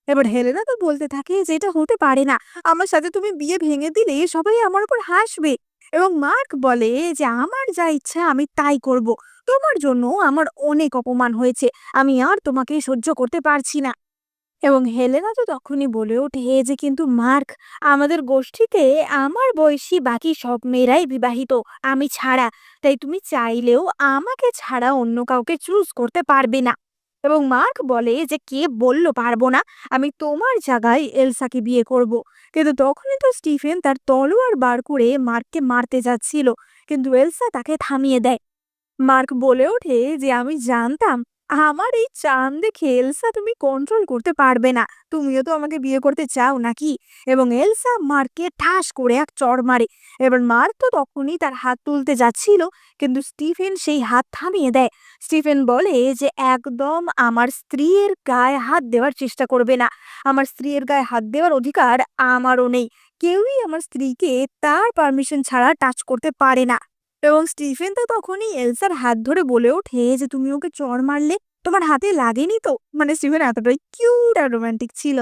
এবার হেলেনা তো বলতে থাকে যে, "এটা হতে পারে না। আমার সাথে তুমি বিয়ে ভেঙে দিলে সবাই আমার উপর হাসবে।" এবং মার্ক বলে যে, "আমার যা ইচ্ছা আমি তাই করব। তোমার জন্য আমার অনেক অপমান হয়েছে। আমি আর তোমাকে সহ্য করতে পারছি না।" এবং হেলেনা তো তখনই বলে ওঠে যে, "কিন্তু মার্ক, আমাদের গোষ্ঠীতে আমার বয়সী বাকি সব মেয়েরাই বিবাহিত, আমি ছাড়া। তাই তুমি চাইলেও আমাকে ছাড়া অন্য কাউকে চুজ করতে পারবে না।" এবং মার্ক বলে যে, "কে বলল পারবো না? আমি তোমার জায়গায় এলসাকে বিয়ে করব।" কিন্তু তখনই তো স্টিফেন তার তলোয়ার বার করে মার্ককে মারতে যাচ্ছিল, কিন্তু এলসা তাকে থামিয়ে দেয়। মার্ক বলে ওঠে যে, "আমি জানতাম আমার এই চাম দেখে এলসা তুমি কন্ট্রোল করতে পারবে না। তুমিও তো আমাকে বিয়ে করতে চাও নাকি?" এবং এলসা মার্ককে ঠাস করে এক চড় মারে। এবার মার্ক তো তখনই তার হাত তুলতে যাচ্ছিল, কিন্তু স্টিফেন সেই হাত থামিয়ে দেয়। স্টিফেন বলে যে, "একদম আমার স্ত্রীর গায়ে হাত দেওয়ার চেষ্টা করবে না। আমার স্ত্রীর গায়ে হাত দেওয়ার অধিকার আমারও নেই। কেউই আমার স্ত্রীকে তার পারমিশন ছাড়া টাচ করতে পারে না।" এবং স্টিফেন তো তখনই এলসার হাত ধরে বলে ওঠে যে, "তুমি ওকে চড় মারলে, তোমার হাতে লাগেনি তো?" মানে স্টিফেন এতটাই কিউট আর রোমান্টিক ছিল।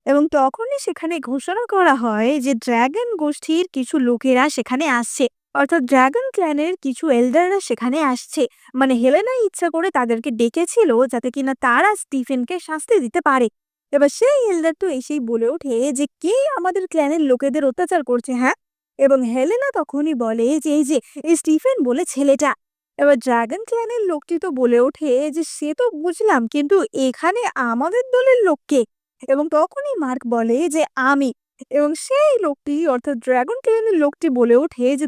এবং তখনই সেখানে ঘোষণা করা হয় যে ড্রাগন গোষ্ঠীর কিছু লোকেরা সেখানে আসছে। অর্থাৎ ড্রাগন ক্ল্যানের কিছু এল্ডাররা সেখানে আসছে। মানে হেলেনা ইচ্ছা করে তাদেরকে ডেকেছিল যাতে কিনা তারা স্টিফেনকে শাস্তি দিতে পারে। এবার সেই এল্ডার তো এসেই বলে ওঠে যে, "কে আমাদের ক্ল্যানের লোকেদের অত্যাচার করছে, হ্যাঁ?" এবং হেলেনা তখনই বলে যে, "এই যে এই স্টিফেন বলে ছেলেটা।" এবার ড্রাগন ক্ল্যানের লোকটি তো বলে ওঠে যে, "সে তো বুঝলাম, কিন্তু এখানে আমাদের দলের লোক কে?" এবং তখনই মার্ক বলে যে, "আমি।" এবং সেই লোকটি অর্থাৎ ড্রাগন ক্লেনের লোকটি বলে ওঠে যে,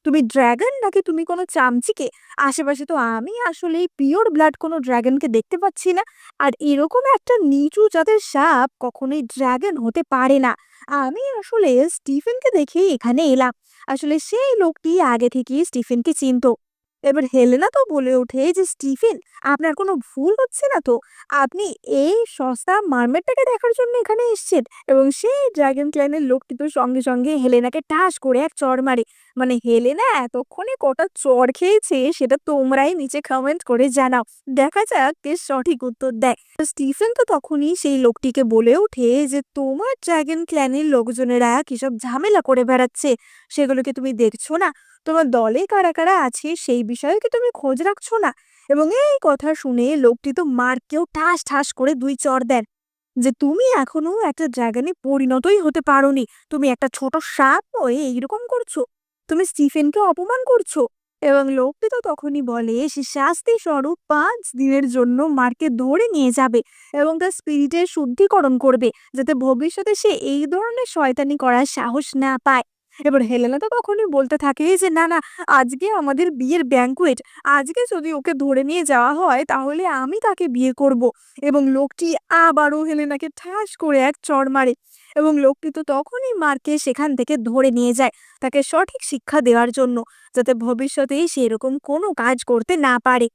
তুমি ড্রাগন নাকি তুমি কোনো চামচিকে? আশেপাশে তো আমি আসলেই পিওর ব্লাড কোনো ড্রাগনকে দেখতে পাচ্ছি না। আর এরকম একটা নিচু জাতের সাপ কখনোই ড্রাগন হতে পারে না। আমি আসলে স্টিফেনকে দেখেই এখানে এলাম।" আসলে সেই লোকটি আগে থেকেই স্টিফেনকে চিনতো। এবার হেলেনা তো বলে ওঠে যে, "স্টিফেন, আপনার কোনো ভুল হচ্ছে না তো? আপনি এই সস্তা মারমেডটাকে দেখার জন্য এখানে এসেছেন?" এবং সেই ড্রাগন ক্লাইনের লোকটি তো সঙ্গে সঙ্গে হেলেনাকে ঠাস করে এক চড় মারে। মানে হেলেনা এতক্ষণে কটা চড় খেয়েছে সেটা তোমরাই নিচে কমেন্ট করে জানাও। দেখা যাক কে সঠিক উত্তর দেয়। স্টিফেন তো তখনই সেই লোকটিকে বলে ওঠে যে, "তোমার ড্রাগন ক্ল্যানের লোকজনেরা কিসব ঝামেলা করে বেড়াচ্ছে, সেগুলোকে তুমি দেখছো না? তোমার দলে কারা কারা আছে সেই বিষয়ে কি তুমি খোঁজ রাখছো না?" এবং এই কথা শুনে লোকটি তো মার্ককেও ঠাস ঠাস করে ২ চড় দেন যে, "তুমি এখনো একটা ড্রাগনে পরিণতই হতে পারোনি। তুমি একটা ছোট সাপ হয়ে এইরকম করছো? তুমি স্টিফেনকে অপমান করছো?" এবং লোকটি তো তখনই বলে সে শাস্তি স্বরূপ ৫ দিনের জন্য মার্ককে ধরে নিয়ে যাবে এবং তার স্পিরিটের শুদ্ধিকরণ করবে, যাতে ভবিষ্যতে সে এই ধরনের শয়তানি করার সাহস না পায়। এবার হেলেনা তো তখনই বলতে থাকে যে, "না, না, আজকে আমাদের বিয়ের ব্যাংকুয়েট। আজকে যদি ওকে ধরে নিয়ে যাওয়া হয় তাহলে আমি তাকে বিয়ে করব।" এবং লোকটি আবারও হেলেনাকে ঠাস করে এক চড় মারে এবং লোকটি তো তখনই মার্ককে সেখান থেকে ধরে নিয়ে যায় তাকে সঠিক শিক্ষা দেওয়ার জন্য, যাতে ভবিষ্যতে সে এরকম কোনো কাজ করতে না পারে।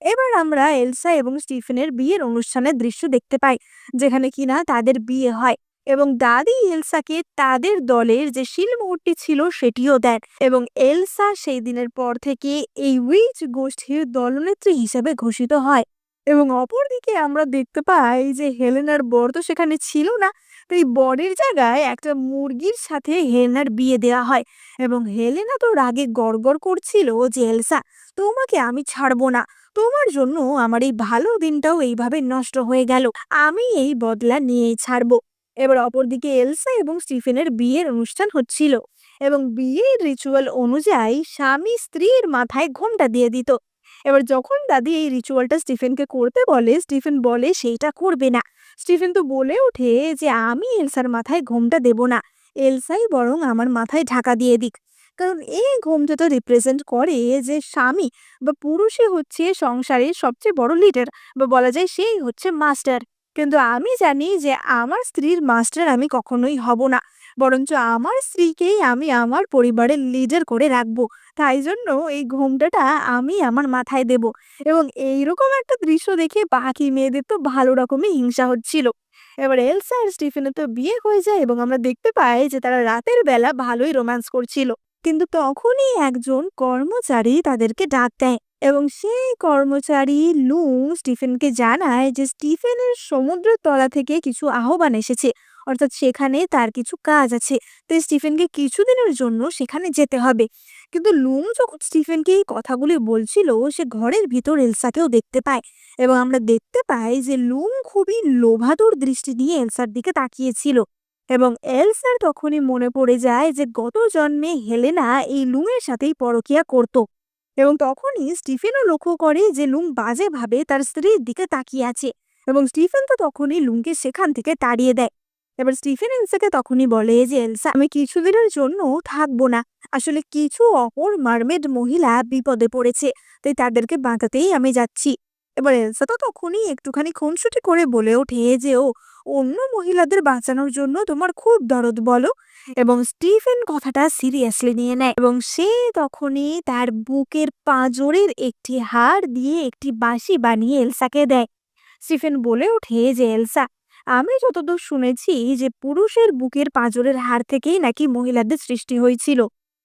এবার আমরা এলসা এবং স্টিফেনের বিয়ের অনুষ্ঠানের দৃশ্য দেখতে পাই, যেখানে কিনা তাদের বিয়ে হয় এবং দাদি এলসাকে তাদের দলের যে শিলমোহরটি ছিল সেটিও দেন এবং এলসা সেই দিনের পর থেকে এই উইচ গোষ্ঠীর দলনেত্রী হিসেবে ঘোষিত হয়। এবং অপরদিকে আমরা দেখতে পাই যে হেলেনার বর তো সেখানে ছিল না, তাই বরের জায়গায় একটা মুরগির সাথে হেলেনার বিয়ে দেওয়া হয়। এবং হেলেনা তো রাগে গড়গড় করছিল যে, "এলসা, তোমাকে আমি ছাড়বো না। তোমার জন্য আমার এই ভালো দিনটাও এইভাবে নষ্ট হয়ে গেল। আমি এই বদলা নিয়েই ছাড়বো।" এবার অপরদিকে এলসা এবং স্টিফেনের বিয়ের অনুষ্ঠান হচ্ছিল এবং বিয়ের রিচুয়াল অনুযায়ী স্বামী স্ত্রীর মাথায় ঘোমটা দিয়ে দিত। এবার যখন দাদি এই রিচুয়ালটা স্টিফেনকে করতে বলে, স্টিফেন বলে সেইটা করবে না। স্টিফেন তো বলে ওঠে যে আমি এলসার মাথায় ঘোমটা দেব না, এলসাই বরং আমার মাথায় ঢাকা দিয়ে দিক। কারণ এই ঘোমটা তো রিপ্রেজেন্ট করে যে স্বামী বা পুরুষই হচ্ছে সংসারের সবচেয়ে বড় লিডার, বা বলা যায় সেই হচ্ছে মাস্টার। কিন্তু আমি জানি যে আমার স্ত্রীর মাস্টার আমি কখনোই হব না, বরঞ্চ আমার স্ত্রীকেই আমি আমার পরিবারের লিডার করে রাখবো। তাই জন্য এই ঘোমটাটা আমি আমার মাথায় দেব। এবং এইরকম একটা দৃশ্য দেখে বাকি মেয়েদের তো ভালো রকমই হিংসা হচ্ছিল। এবার এলসা আর স্টিফেনের তো বিয়ে হয়ে যায় এবং আমরা দেখতে পাই যে তারা রাতের বেলা ভালোই রোম্যান্স করছিল। কিন্তু তখনই একজন কর্মচারী তাদেরকে ডাক দেয় এবং সেই কর্মচারী লুং স্টিফেনকে জানায় যে স্টিফেনের সমুদ্রের তলা থেকে কিছু আহ্বান এসেছে, অর্থাৎ সেখানে তার কিছু কাজ আছে, তাই স্টিফেনকে কিছুদিনের জন্য সেখানে যেতে হবে। কিন্তু লুং যখন স্টিফেনকে এই কথাগুলি বলছিল, সে ঘরের ভিতর এলসাকেও দেখতে পায় এবং আমরা দেখতে পাই যে লুং খুবই লোভাতুর দৃষ্টি দিয়ে এলসার দিকে তাকিয়েছিল। এবং এলসার তখনই মনে পড়ে যায় যে গত জন্মে হেলেনা এই লুংয়ের সাথেই পরকীয়া করত। এবং তখনই স্টিফেনও লক্ষ্য করে যে লুং বাজেভাবে তার স্ত্রীর দিকে তাকিয়ে আছে এবং স্টিফেন তো তখনই লুংকে সেখান থেকে তাড়িয়ে দেয়। এবার স্টিফেন এলসাকে তখনই বলে যে এলসা, আমি কিছুদিনের জন্য থাকবো না, আসলে কিছু অপর মারমেড মহিলা বিপদে পড়েছে, তাই তাদেরকে বাঁচাতেই আমি যাচ্ছি। এবার এলসা তো তখনই একটুখানি খুনসুটি করে বলে ওঠে যে ও অন্য মহিলাদের বাঁচানোর জন্য তোমার খুব দরদ বলো। এবং স্টিফেন কথাটা সিরিয়াসলি নিয়ে নেয় এবং সে তখনই তার বুকের পাঁজরের একটি হাড় দিয়ে একটি বাঁশি বানিয়ে এলসাকে দেয়। স্টিফেন বলে ওঠে যে এলসা, আমি যতদূর শুনেছি যে পুরুষের বুকের পাঁজরের হাড় থেকেই নাকি মহিলাদের সৃষ্টি হয়েছিল,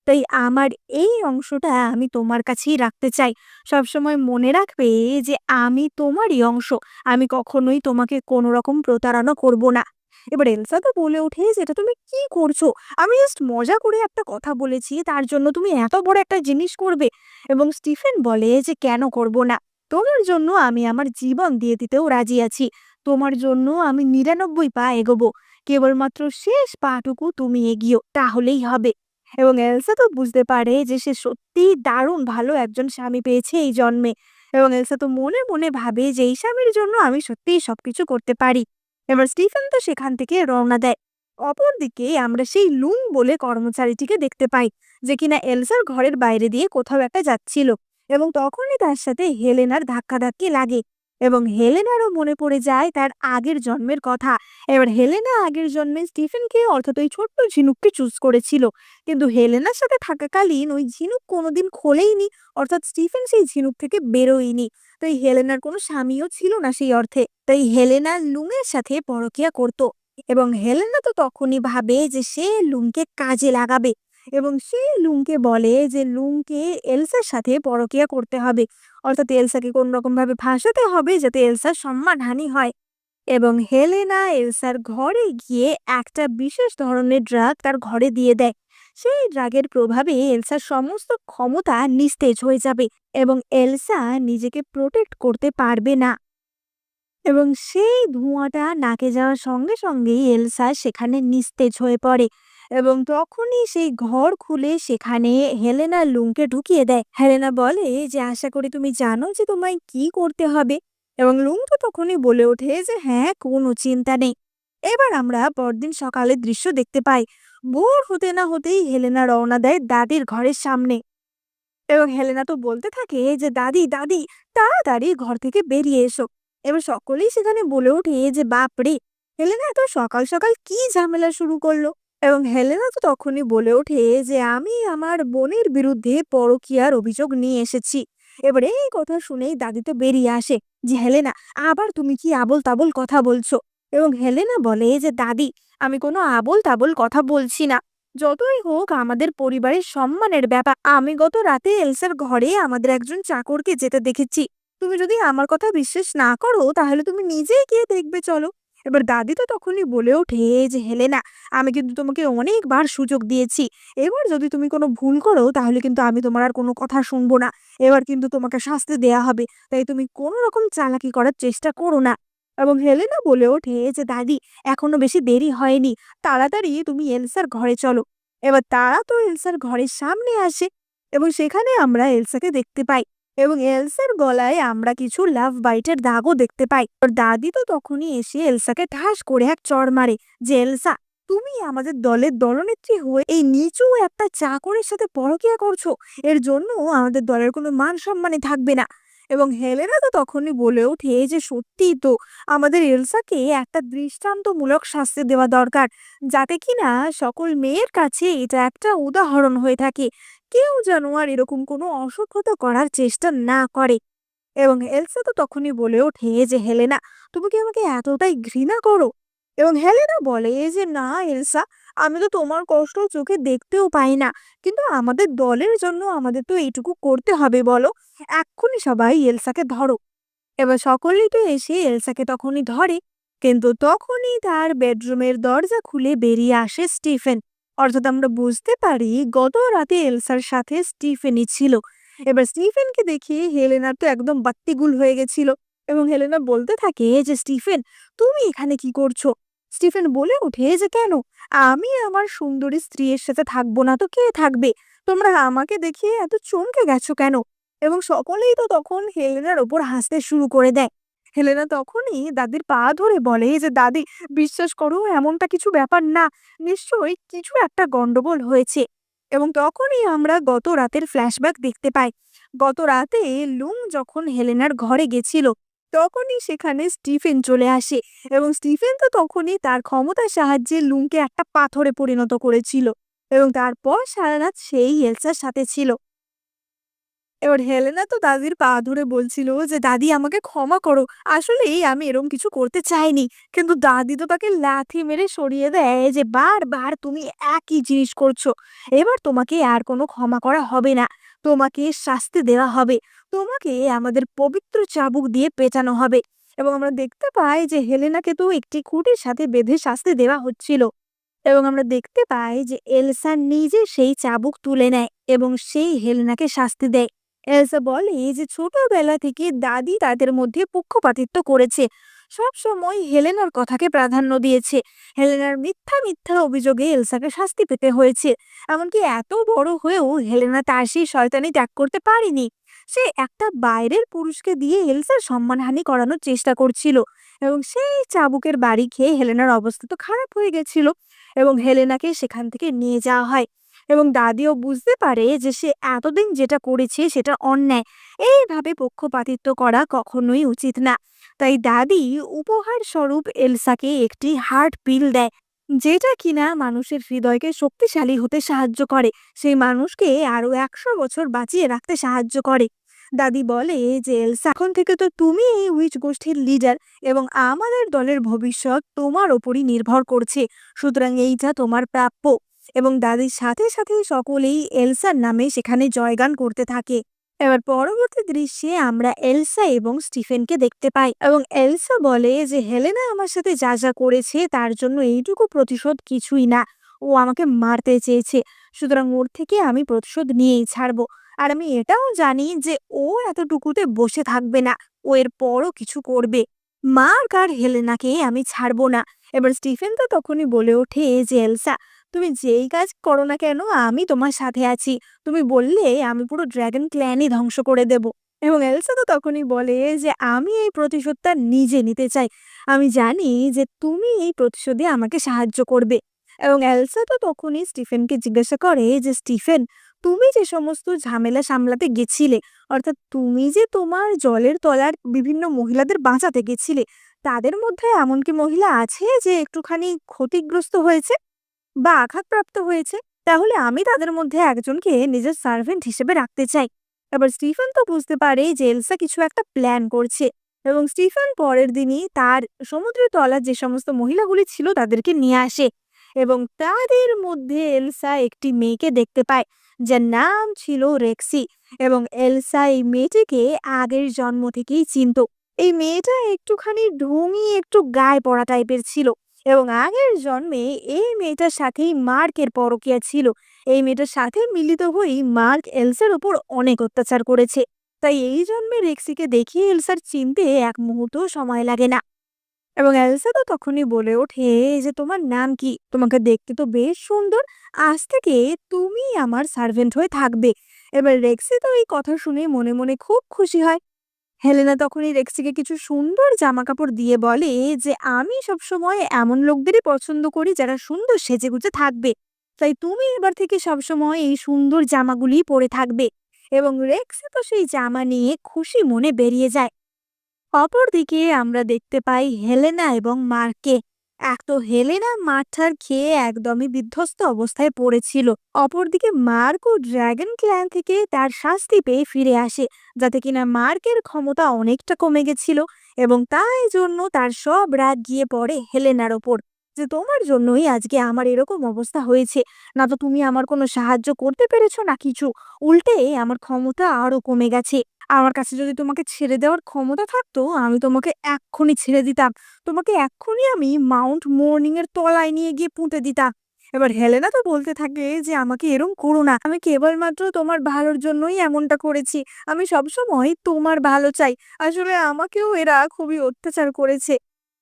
তাই আমার এই অংশটা আমি তোমার কাছেই রাখতে চাই। সবসময় মনে রাখবে যে আমি তোমারই অংশ, আমি কখনোই তোমাকে কোনো রকম প্রতারণা করব না। এবার এলসা তো বলে ওঠে যে এটা তুমি কি করছো, আমি জাস্ট মজা করে একটা কথা বলেছি, তার জন্য তুমি এত বড় একটা জিনিস করবে। এবং স্টিফেন বলে যে কেন করব না, তোমার জন্য আমি আমার জীবন দিয়ে দিতেও রাজি আছি, তোমার জন্য আমি ৯৯ পা এগোবো, কেবলমাত্র শেষ পাটুকু তুমি এগিয়েও, তাহলেই হবে। এবং এলসা তো বুঝতে পারে যে সে সত্যিই দারুণ ভালো একজন স্বামী পেয়েছে এই জন্মে। এবং এলসা তো মনে মনে ভাবে যে এই স্বামীর জন্য আমি সত্যিই সবকিছু করতে পারি। এবার স্টিফেন তো সেখান থেকে রওনা দেয়। অপরদিকে আমরা সেই লুং বলে কর্মচারীটিকে দেখতে পাই, যে কিনা এলসার ঘরের বাইরে দিয়ে কোথাও একটা যাচ্ছিল এবং তখনই তার সাথে হেলেনার ধাক্কাধাক্কি লাগে এবং হেলেনারও মনে পড়ে যায় তার আগের জন্মের কথা। এবার হেলেনা আগের জন্মে স্টিফেনকে, অর্থাৎ ওই ছোট্ট ঝিনুককে চুজ করেছিল, কিন্তু হেলেনার সাথে থাকাকালীন ওই ঝিনুক কোনোদিন খোলেইনি, অর্থাৎ স্টিফেন সেই ঝিনুক থেকে বেরোয়নি। তাই হেলেনার কোনো স্বামীও ছিল না সেই অর্থে, তাই হেলেনা লুংয়ের সাথে পরকীয়া করত। এবং হেলেনা তো তখনই ভাবে যে সে লুংকে কাজে লাগাবে এবং সে লুংকে বলে যে লুংকে এলসার সাথে পরকীয়া করতে হবে, অর্থাৎ এলসাকে কোন রকম ভাবে ফাঁসাতে হবে যাতে এলসার সম্মানহানি হয়। এবং হেলেনা এলসার ঘরে গিয়ে একটা বিশেষ ধরনের ড্রাগ তার ঘরে দিয়ে দেয়। সেই ড্রাগের প্রভাবে এলসার সমস্ত ক্ষমতা নিস্তেজ হয়ে যাবে এবং এলসা নিজেকে প্রোটেক্ট করতে পারবে না। এবং সেই ধোঁয়াটা নাকে যাওয়ার সঙ্গে সঙ্গেই এলসা সেখানে নিস্তেজ হয়ে পড়ে এবং তখনই সেই ঘর খুলে সেখানে হেলেনা লুংকে ঢুকিয়ে দেয়। হেলেনা বলে যে আশা করি তুমি জানো যে তোমায় কি করতে হবে। এবং লুং তো তখনই বলে ওঠে যে হ্যাঁ, কোনো চিন্তা নেই। এবার আমরা পরদিন সকালের দৃশ্য দেখতে পাই। ভোর হতে না হতেই হেলেনা রওনা দেয় দাদির ঘরের সামনে এবং হেলেনা তো বলতে থাকে যে দাদি দাদি, তাড়াতাড়ি ঘর থেকে বেরিয়ে এসো। এবার সকলেই সেখানে বলে ওঠে যে বাপ রে, হেলেনা এত সকাল সকাল কি ঝামেলা শুরু করলো। এবং হেলেনা তো তখনই বলে ওঠে যে আমি আমার বোনের বিরুদ্ধে পরকীয়ার অভিযোগ নিয়ে এসেছি। এবার এই কথা শুনেই দাদি তো বেরিয়ে আসে যে হেলেনা, আবার তুমি কি আবোল তাবোল কথা বলছো। এবং হেলেনা বলে যে দাদি, আমি কোনো আবোল তাবোল কথা বলছি না, যতই হোক আমাদের পরিবারের সম্মানের ব্যাপার। আমি গত রাতে এলসার ঘরে আমাদের একজন চাকরকে যেতে দেখেছি, তুমি যদি আমার কথা বিশ্বাস না করো তাহলে তুমি নিজেই গিয়ে দেখবে, চলো। এবার দাদি তো তখনই বলে ওঠে যে হেলেনা, আমি কিন্তু তোমাকে অনেকবার সুযোগ দিয়েছি, এবার যদি তুমি কোনো ভুল করো তাহলে কিন্তু আমি তোমার আর কোনো কথা শুনবো না, এবার কিন্তু তোমাকে শাস্তি দেয়া হবে, তাই তুমি কোনো রকম চালাকি করার চেষ্টা করো না। এবং হেলেনা বলে ওঠে যে দাদি এখনো বেশি দেরি হয়নি, তাড়াতাড়ি তুমি এলসার ঘরে চলো। এবার তারা তো এলসার ঘরের সামনে আসে এবং সেখানে আমরা এলসাকে দেখতে পাই এবং এলসার গলায় আমরা কিছু লাভ বাইটের দাগও দেখতে পাই। ওর দাদি তো তখনই এসে এলসাকে ঠাস করে এক চড় মারে যে এলসা, তুমি আমাদের দলের দলনেত্রী হয়ে এই নিচু একটা চাকরের সাথে পরকীয়া করছো, এর জন্য আমাদের দলের কোনো মান সম্মানই থাকবে না। এবং হেলেনা তো তখনই বলে ওঠে যে সত্যিই তো, আমাদের এলসাকে একটা দৃষ্টান্তমূলক শাস্তি দেওয়া দরকার, যাতে কিনা সকল মেয়ের কাছে এটা একটা উদাহরণ হয়ে থাকে, কেউ যেন আর এরকম কোনো অসভ্যতা করার চেষ্টা না করে। এবং এলসা তো তখনই বলে ওঠে যে হেলেনা, তুমি কি আমাকে এতটাই ঘৃণা করো? এবং হেলেনা বলে যে না এলসা, আমি তো তোমার কষ্ট চোখে দেখতেও পাই না, কিন্তু আমাদের দলের জন্য আমাদের তো এইটুকু করতে হবে, বলো। এক্ষুনি সবাই এলসাকে ধরো। এবার সকলেই তো এসে এলসাকে তখনই ধরে, কিন্তু তখনই তার বেডরুমের দরজা খুলে বেরিয়ে আসে স্টিফেন। অর্থাৎ আমরা বুঝতে পারি গত রাতে এলসার সাথে স্টিফেনই ছিল। এবার স্টিফেনকে দেখে হেলেনার তো একদম বাত্তিগুল হয়ে গেছিল এবং হেলেনা বলতে থাকে যে স্টিফেন, তুমি এখানে কি করছো? স্টিফেন বলে ওঠে যে কেন, আমি আমার সুন্দরী স্ত্রীর সাথে থাকবো না তো কে থাকবে? তোমরা আমাকে দেখে এত চমকে গেছো কেন? এবং সকলেই তো তখন হেলেনার ওপর হাসতে শুরু করে দেয়। হেলেনা তখনই দাদির পা ধরে বলে যে দাদি, বিশ্বাস করো এমনটা কিছু ব্যাপার না, নিশ্চয়ই কিছু একটা গন্ডগোল হয়েছে। এবং তখনই আমরা গত রাতের ফ্ল্যাশব্যাক দেখতে পাই। গত রাতে লুং যখন হেলেনার ঘরে গেছিল, তখনই সেখানে স্টিফেন চলে আসে এবং স্টিফেন তো তখনই তার ক্ষমতার সাহায্যে লুংকে একটা পাথরে পরিণত করেছিল এবং তারপর সারা রাত সেই এলসার সাথে ছিল। এবার হেলেনা তো দাদির পা ধরে বলছিল যে দাদি আমাকে ক্ষমা করো, আসলেই আমি এরকম কিছু করতে চাইনি। কিন্তু দাদি তো তাকে লাথি মেরে সরিয়ে দেয় যে বারবার তুমি একই জিনিস করছো, এবার তোমাকে আর কোনো ক্ষমা করা হবে না, তোমাকে শাস্তি দেওয়া হবে, তোমাকে আমাদের পবিত্র চাবুক দিয়ে পেঁচানো হবে। এবং আমরা দেখতে পাই যে হেলেনাকে তো একটি খুঁটির সাথে বেঁধে শাস্তি দেওয়া হচ্ছিল এবং আমরা দেখতে পাই যে এলসা নিজে সেই চাবুক তুলে নেয় এবং সেই হেলেনাকে শাস্তি দেয়। এলসা বলে যে ছোটবেলা থেকে দাদি তাদের মধ্যে পক্ষপাতিত্ব করেছে, সব সময় হেলেনার কথাকে প্রাধান্য দিয়েছে, হেলেনার মিথ্যা মিথ্যা অভিযোগে এলসাকে শাস্তি পেতে হয়েছে। এমনকি এত বড় হয়েও হেলেনা তার সেই শয়তানি ত্যাগ করতে পারেনি, সে একটা বাইরের পুরুষকে দিয়ে এলসার সম্মানহানি করানোর চেষ্টা করছিল এবং সেই চাবুকের বাড়ি খেয়ে হেলেনার অবস্থা তো খারাপ হয়ে গেছিল এবং হেলেনাকে সেখান থেকে নিয়ে যাওয়া হয়। এবং দাদিও বুঝতে পারে যে সে এতদিন যেটা করেছে সেটা অন্যায়, এইভাবে পক্ষপাতিত্ব করা কখনোই উচিত না। তাই দাদি উপহার স্বরূপ এলসাকে একটি হার্ট পিল দেয়, যেটা কিনা মানুষের হৃদয়কে শক্তিশালী হতে সাহায্য করে, সেই মানুষকে আরো 100 বছর বাঁচিয়ে রাখতে সাহায্য করে। দাদি বলে যে এলসা, এখন থেকে তো তুমি এই উইচ গোষ্ঠীর লিডার এবং আমাদের দলের ভবিষ্যৎ তোমার ওপরই নির্ভর করছে, সুতরাং এইটা তোমার প্রাপ্য। এবং দাদির সাথে সাথে সকলেই এলসার নামে সেখানে জয়গান করতে থাকে। এবার পরবর্তী দৃশ্যে আমরা এলসা এবং স্টিফেনকে দেখতে পাই এবং এলসা বলে যে হেলেনা আমার সাথে যা যা করেছে তার জন্য এইটুকু প্রতিশোধ কিছুই না, ও আমাকে মারতে চেয়েছে, সুতরাং ওর থেকে আমি প্রতিশোধ নিয়েই ছাড়বো। আর আমি এটাও জানি যে ও এতটুকুতে বসে থাকবে না, ও এর পরও কিছু করবে। মার্ক আর হেলেনাকে আমি ছাড়বো না। এবার স্টিফেন তো তখনই বলে ওঠে যে এলসা, তুমি যেই কাজ করো না কেন আমি তোমার সাথে আছি, তুমি বললে আমি পুরো ড্র্যাগন ক্ল্যানই ধ্বংস করে দেব। এবং এলসা তো তখনই বলে যে আমি এই প্রতিশোধটা নিজে নিতে চাই, আমি জানি যে তুমি এই প্রতিশোধে আমাকে সাহায্য করবে। এবং এলসা তো তখনই স্টিফেনকে জিজ্ঞাসা করে যে স্টিফেন, তুমি যে সমস্ত ঝামেলা সামলাতে গেছিলে, অর্থাৎ তুমি যে তোমার জলের তলার বিভিন্ন মহিলাদের বাঁচাতে গেছিলে, তাদের মধ্যে এমন কি মহিলা আছে যে একটুখানি ক্ষতিগ্রস্ত হয়েছে বা আঘাতপ্রাপ্ত হয়েছে? তাহলে আমি তাদের মধ্যে একজনকে নিজের সার্ভেন্ট হিসেবে রাখতে চাই। এবার স্টিফেন তো বুঝতে পারে যে এলসা কিছু একটা প্ল্যান করছে এবং স্টিফেন পরের দিনই তার সমুদ্রের তলার যে সমস্ত মহিলাগুলি ছিল তাদেরকে নিয়ে আসে এবং তাদের মধ্যে এলসা একটি মেয়েকে দেখতে পায় যার নাম ছিল রেক্সি। এবং এলসা এই মেয়েটিকে আগের জন্ম থেকেই চিনত। এই মেয়েটা একটুখানি ঢঙি, একটু গায়ে পড়া টাইপের ছিল এবং আগের জন্মে এই মেয়েটার সাথেই মার্কের পরকীয়া ছিল। এই মেয়েটার সাথে মিলিত হয়েই মার্ক এলসার উপর অনেক অত্যাচার করেছে। তাই এই জন্মে রেক্সিকে দেখে এলসার চিনতে এক মুহূর্ত সময় লাগে না। এবং এলসা তো তখনই বলে ওঠে যে তোমার নাম কি? তোমাকে দেখতে তো বেশ সুন্দর। আজ থেকে তুমি আমার সার্ভেন্ট হয়ে থাকবে। এবার রেক্সি তো এই কথা শুনে মনে মনে খুব খুশি হয়। হেলেনা তখনই রেক্সিকে কিছু সুন্দর জামাকাপড় দিয়ে বলে যে আমি সবসময় এমন লোকদেরই পছন্দ করি যারা সুন্দর সেজেগুজে থাকবে। তাই তুমি এবার থেকে সবসময় এই সুন্দর জামাগুলি পরে থাকবে। এবং রেক্সি তো সেই জামা নিয়ে খুশি মনে বেরিয়ে যায়। অপরদিকে আমরা দেখতে পাই হেলেনা এবং মার্ককে। এক তো হেলেনা মারটার খেয়ে একদমই বিধ্বস্ত অবস্থায় পড়েছিল। অপরদিকে মার্কও ড্র্যাগন ক্ল্যান থেকে তার শাস্তি পেয়ে ফিরে আসে, যাতে কিনা মার্কের ক্ষমতা অনেকটা কমে গেছিল। এবং তাই জন্য তার সব রাগ গিয়ে পড়ে হেলেনার ওপর, যে তোমার জন্যই আজকে আমার এরকম অবস্থা হয়েছে। না তো তুমি আমার কোনো সাহায্য করতে পেরেছো না কিছু, উল্টে আমার ক্ষমতা আরো কমে গেছে। আমার কাছে যদি তোমাকে ছেড়ে দেওয়ার ক্ষমতা থাকতো, আমি তোমাকে এক্ষুনি ছেড়ে দিতাম। তোমাকে এক্ষুনি আমি মাউন্ট মর্নিং এর তলায় নিয়ে গিয়ে পুঁতে দিতাম। এবার হেলেনা তো বলতে থাকে যে আমাকে এরম করো না, আমি কেবলমাত্র তোমার ভালোর জন্যই এমনটা করেছি। আমি সবসময় তোমার ভালো চাই। আসলে আমাকেও এরা খুবই অত্যাচার করেছে।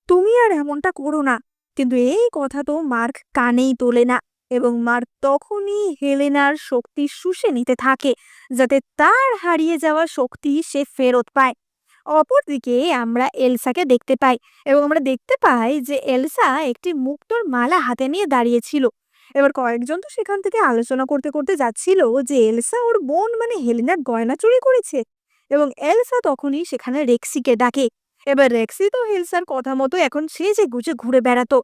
তুমি আর এমনটা করো না। কিন্তু এই কথা তো মার্ক কানেই তোলে না। এবং মার্ক তখনই হেলেনার শক্তি শুষে নিতে থাকে, যাতে তার হারিয়ে যাওয়া শক্তি সে ফেরত পায়। অপরদিকে আমরা এলসাকে দেখতে পাই, এবং আমরা দেখতে পাই যে এলসা একটি মুক্তোর মালা হাতে নিয়ে দাঁড়িয়েছিল। এবার কয়েকজন তো সেখান থেকে আলোচনা করতে করতে যাচ্ছিল যে এলসা ওর বোন মানে হেলেনার গয়না চুরি করেছে। এবং এলসা তখনই সেখানে রেক্সিকে ডাকে। এবার রেক্সি তো এলসার কথা মতো এখন সেজে গুজে ঘুরে বেড়াতো।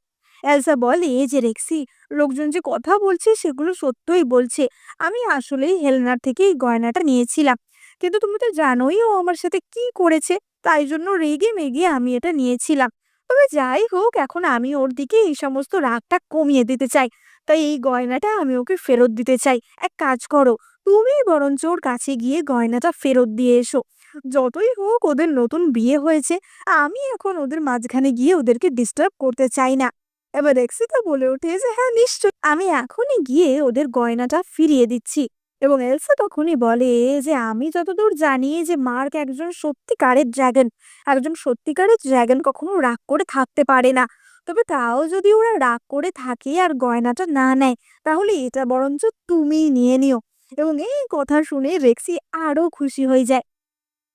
এলসা বলে যে রেক্সি, লোকজন যে কথা বলছে সেগুলো সত্যই বলছে। আমি আসলেই হেলেনার থেকে এই গয়নাটা নিয়েছিলাম। কিন্তু তুমি তো জানোই ও আমার সাথে কি করেছে। তাই জন্য রেগে মেগে আমি এটা নিয়েছিলাম। তবে যাই হোক, এখন আমি ওর দিকে এই সমস্ত রাগটা কমিয়ে দিতে চাই। তাই এই গয়নাটা আমি ওকে ফেরত দিতে চাই। এক কাজ করো, তুমি বরঞ্চ ওর কাছে গিয়ে গয়নাটা ফেরত দিয়ে এসো। যতই হোক ওদের নতুন বিয়ে হয়েছে, আমি এখন ওদের মাঝখানে গিয়ে ওদেরকে ডিস্টার্ব করতে চাই না। এবার রেক্সিতা বলে ওঠে যে হ্যাঁ নিশ্চয়, আমি এখনই গিয়ে ওদের গয়নাটা ফিরিয়ে দিচ্ছি। এবং এলসা তখনই বলে যে আমি যতদূর জানি যে মার্ক একজন সত্যিকারের ড্রাগন। একজন সত্যিকারের ড্রাগন কখনো রাগ করে থাকতে পারে না। তবে তাও যদি ওরা রাগ করে থাকে আর গয়নাটা না নেয়, তাহলে এটা বরঞ্চ তুমিই নিয়ে নিও। এবং এই কথা শুনে রেক্সি আরো খুশি হয়ে যায়।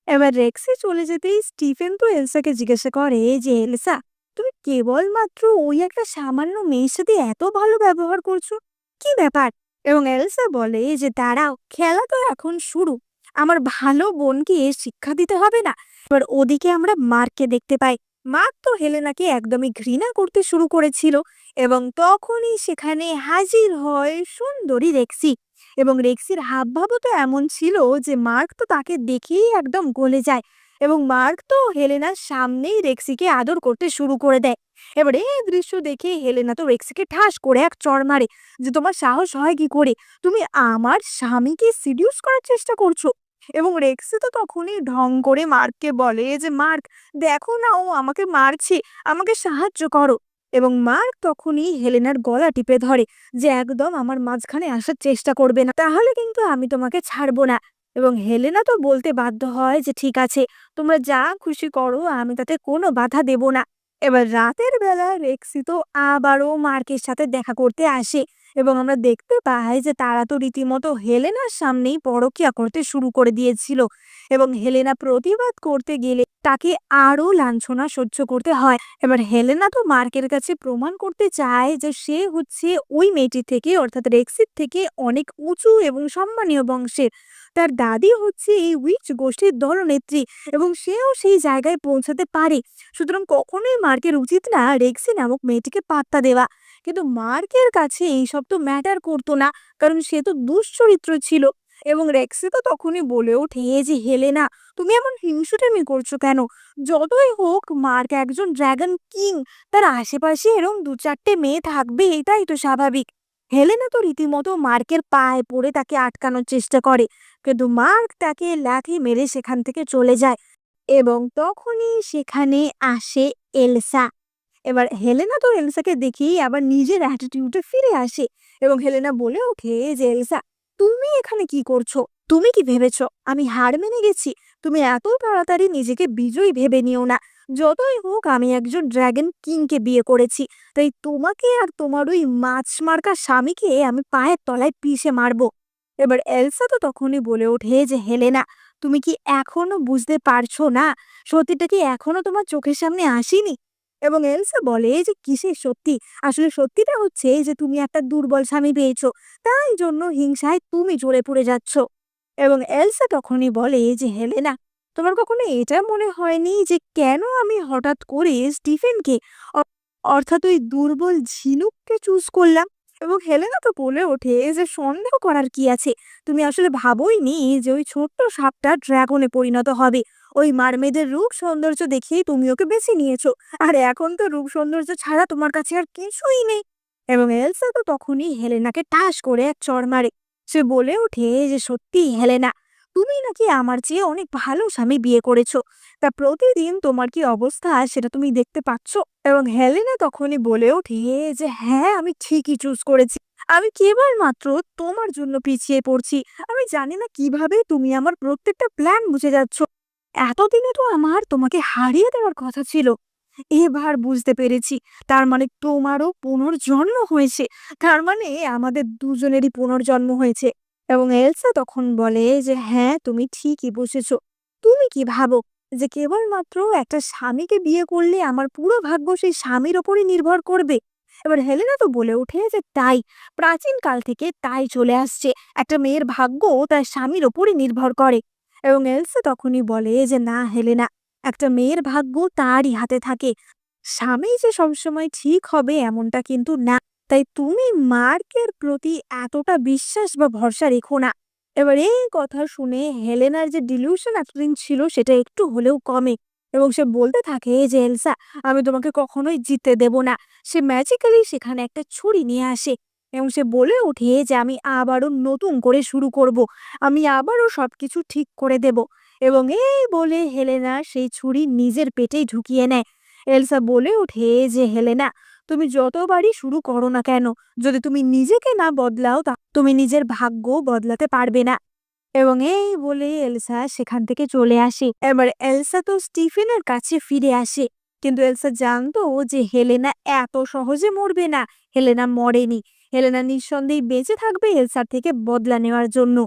এবার রেক্সি চলে যেতেই স্টিফেন তো এলসাকে জিজ্ঞাসা করে যে এলসা, তুমি কেবলমাত্র ওই একটা সামান্য মেয়ের সাথে এত ভালো ব্যবহার করছো, কি ব্যাপার? এবং এলসা বলে যে দাঁড়াও, খেলা তো এখন শুরু। আমার ভালো বোনকে শিক্ষা দিতে হবে না? এবার ওদিকে আমরা মার্ককে দেখতে পাই। মার্ক তো হেলেনাকে একদমই ঘৃণা করতে শুরু করেছিল। এবং তখনই সেখানে হাজির হয় সুন্দরী রেক্সি। এবং রেক্সির হাবভাবও তো এমন ছিল যে মার্ক তো তাকে দেখেই একদম গলে যায়। এবং মার্ক তো হেলেনার সামনেই রেক্সিকে আদর করতে শুরু করে দেয়। এবার এই দৃশ্য দেখে হেলেনা তো রেক্সিকে ঠাস করে এক চড় মারে, যে তোমার সাহস হয় কি করে? তুমি আমার স্বামীকে সিডিউস করার চেষ্টা করছো? এবং রেক্সি তো তখনই ঢং করে মার্ককে বলে যে মার্ক, দেখো না ও আমাকে মারছে, আমাকে সাহায্য করো। এবং মার্ক তখনই হেলেনার গলা টিপে ধরে, যে একদম আমার মাঝখানে আসার চেষ্টা করবে না, তাহলে কিন্তু আমি তোমাকে ছাড়বো না। এবং হেলেনা তো বলতে বাধ্য হয় যে ঠিক আছে, তোমরা যা খুশি করো, আমি তাতে কোনো বাধা দেব না। এবার রাতের বেলা রেক্সি তো আবারও মার্কের সাথে দেখা করতে আসে। এবং আমরা দেখতে পাই যে তারা তো রীতিমতো হেলেনার সামনেই পরকীয়া করতে শুরু করে দিয়েছিল। এবং হেলেনা প্রতিবাদ করতে গেলে তাকে আরো লাঞ্ছনা সহ্য করতে হয়। এবার হেলেনা তো মার্কের কাছে প্রমাণ করতে চায় যে সে হচ্ছে ওই মেয়েটির থেকে, অর্থাৎ রেক্সির থেকে অনেক উঁচু এবং সম্মানীয় বংশের। তার দাদি হচ্ছে এই উইচ গোষ্ঠীর দলনেত্রী, এবং সেও সেই জায়গায় পৌঁছাতে পারে। সুতরাং কখনোই মার্কের উচিত না রেক্সি নামক মেয়েটিকে পাত্তা দেওয়া। কিন্তু মার্কের কাছে এইসব তো ম্যাটার করতো না, কারণ সে তো দুশ্চরিত্র ছিল। এবং রেক্সি তো তখনই বলে ওঠে যে হেলেনা, তুমি এমন হিংসুটেমি করছো কেন? যতই হোক মার্ক একজন ড্রাগন কিং, তার আশেপাশে এরকম দু চারটে মেয়ে থাকবে, এটাই তো স্বাভাবিক। হেলেনা তো রীতিমতো মার্কের পায়ে পড়ে তাকে আটকানোর চেষ্টা করে, কিন্তু মার্ক তাকে লাথি মেরে সেখান থেকে চলে যায়। এবং তখনই সেখানে আসে এলসা। এবার হেলেনা তো এলসাকে দেখেই আবার নিজের অ্যাটিটিউডে ফিরে আসে। এবং হেলেনা বলে ওঠে যে এলসা, তুমি এখানে কি করছো? তুমি কি ভেবেছো আমি হার মেনে গেছি? তুমি এত তাড়াতাড়ি নিজেকে বিজয়ী ভেবে নিও না। যতই হোক আমি একজন ড্রাগন কিংকে বিয়ে করেছি, তাই তোমাকে আর তোমার ওই মাছ মার্কা স্বামীকে আমি পায়ের তলায় পিষে মারবো। এবার এলসা তো তখনই বলে ওঠে যে হেলেনা, তুমি কি এখনো বুঝতে পারছো না? সত্যিটা কি এখনো তোমার চোখের সামনে আসেনি? এবং এলসা বলে যে কিসের সত্যি? আসলে সত্যিটা হচ্ছে যে তুমি একটা দুর্বল স্বামী পেয়েছো, তাই জন্য হিংসায় তুমি জ্বলে পুড়ে যাচ্ছ। এবং এলসা তখনই বলে যে হেলেনা, তোমার কখনো এটা মনে হয়নি যে কেন আমি হঠাৎ করে স্টিফেনকে, অ- অর্থাৎ ওই দুর্বল ঝিনুককে চুজ করলাম? এবং হেলেনা তো বলে ওঠে যে সন্দেহ করার কি আছে, তুমি আসলে ভাবোইনি যে ওই ছোট্ট সাপটা ড্রাগনে পরিণত হবে। ওই মারমেডের রূপ সৌন্দর্য দেখেই তুমি ওকে বেছে নিয়েছো, আর এখন তো রূপ সৌন্দর্য ছাড়া তোমার কাছে আর কিছুই নেই। এবং এলসা তো তখনই হেলেনাকে ঠাস করে এক চড় মারে। সে বলে ওঠে যে সত্যি হেলেনা, তুমি নাকি আমার চেয়ে অনেক ভালো স্বামী বিয়ে করেছো, তা প্রতিদিন তোমার কি অবস্থা সেটা তুমি দেখতে পাচ্ছ? এবং হেলেনা তখনই বলে ওঠে যে হ্যাঁ, আমি ঠিকই চুজ করেছি, আমি কেবলমাত্র তোমার জন্য পিছিয়ে পড়ছি। আমি জানি না কিভাবে তুমি আমার প্রত্যেকটা প্ল্যান বুঝে যাচ্ছ। এতদিনে তো আমার তোমাকে হারিয়ে দেওয়ার কথা ছিল, এবার বুঝতে পেরেছি। তার মানে তোমারও পুনর্জন্ম হয়েছে, তার মানে আমাদের দুজনেরই পুনর্জন্ম হয়েছে। এবং এলসা তখন বলে যে হ্যাঁ, তুমি ঠিকই বুঝেছো। তুমি কি ভাবো যে কেবলমাত্র একটা স্বামীকে বিয়ে করলে আমার পুরো ভাগ্য সেই স্বামীর ওপরই নির্ভর করবে? এবার হেলেনা তো বলে ওঠে যে তাই, প্রাচীন কাল থেকে তাই চলে আসছে, একটা মেয়ের ভাগ্য তার স্বামীর ওপরই নির্ভর করে। এবং এলসা তখনই বলে যে না হেলেনা, একটা মেয়ের ভাগ্য তারই হাতে থাকে, স্বামী যে সবসময় ঠিক হবে এমনটা কিন্তু না। তাই তুমি মার্কের প্রতি এতটা বিশ্বাস বা ভরসা রেখো না। এবার এই কথা শুনে হেলেনার যে ডিলিউশন এতদিন ছিল সেটা একটু হলেও কমে, এবং সে বলতে থাকে যে এলসা, আমি তোমাকে কখনোই জিততে দেব না। সে ম্যাজিক্যালি সেখানে একটা ছুরি নিয়ে আসে, এবং সে বলে ওঠে যে আমি আবারও নতুন করে শুরু করব, আমি আবারও সবকিছু ঠিক করে দেব। এবং এই বলে হেলেনা সেই ছুরি নিজের পেটেই ঢুকিয়ে নেয়। এলসা বলে ওঠে যে হেলেনা, তুমি যতবারই শুরু করো না কেন, যদি তুমি নিজেকে না বদলাও তা তুমি নিজের ভাগ্য বদলাতে পারবে না। এবং এই বলে এলসা সেখান থেকে চলে আসে। এবার এলসা তো স্টিফেনের কাছে ফিরে আসে, কিন্তু এলসা জানতো যে হেলেনা এত সহজে মরবে না। হেলেনা মরেনি, হেলেনা নিঃসন্দেহে বেঁচে থাকবে এলসার থেকে বদলা নেওয়ার জন্য।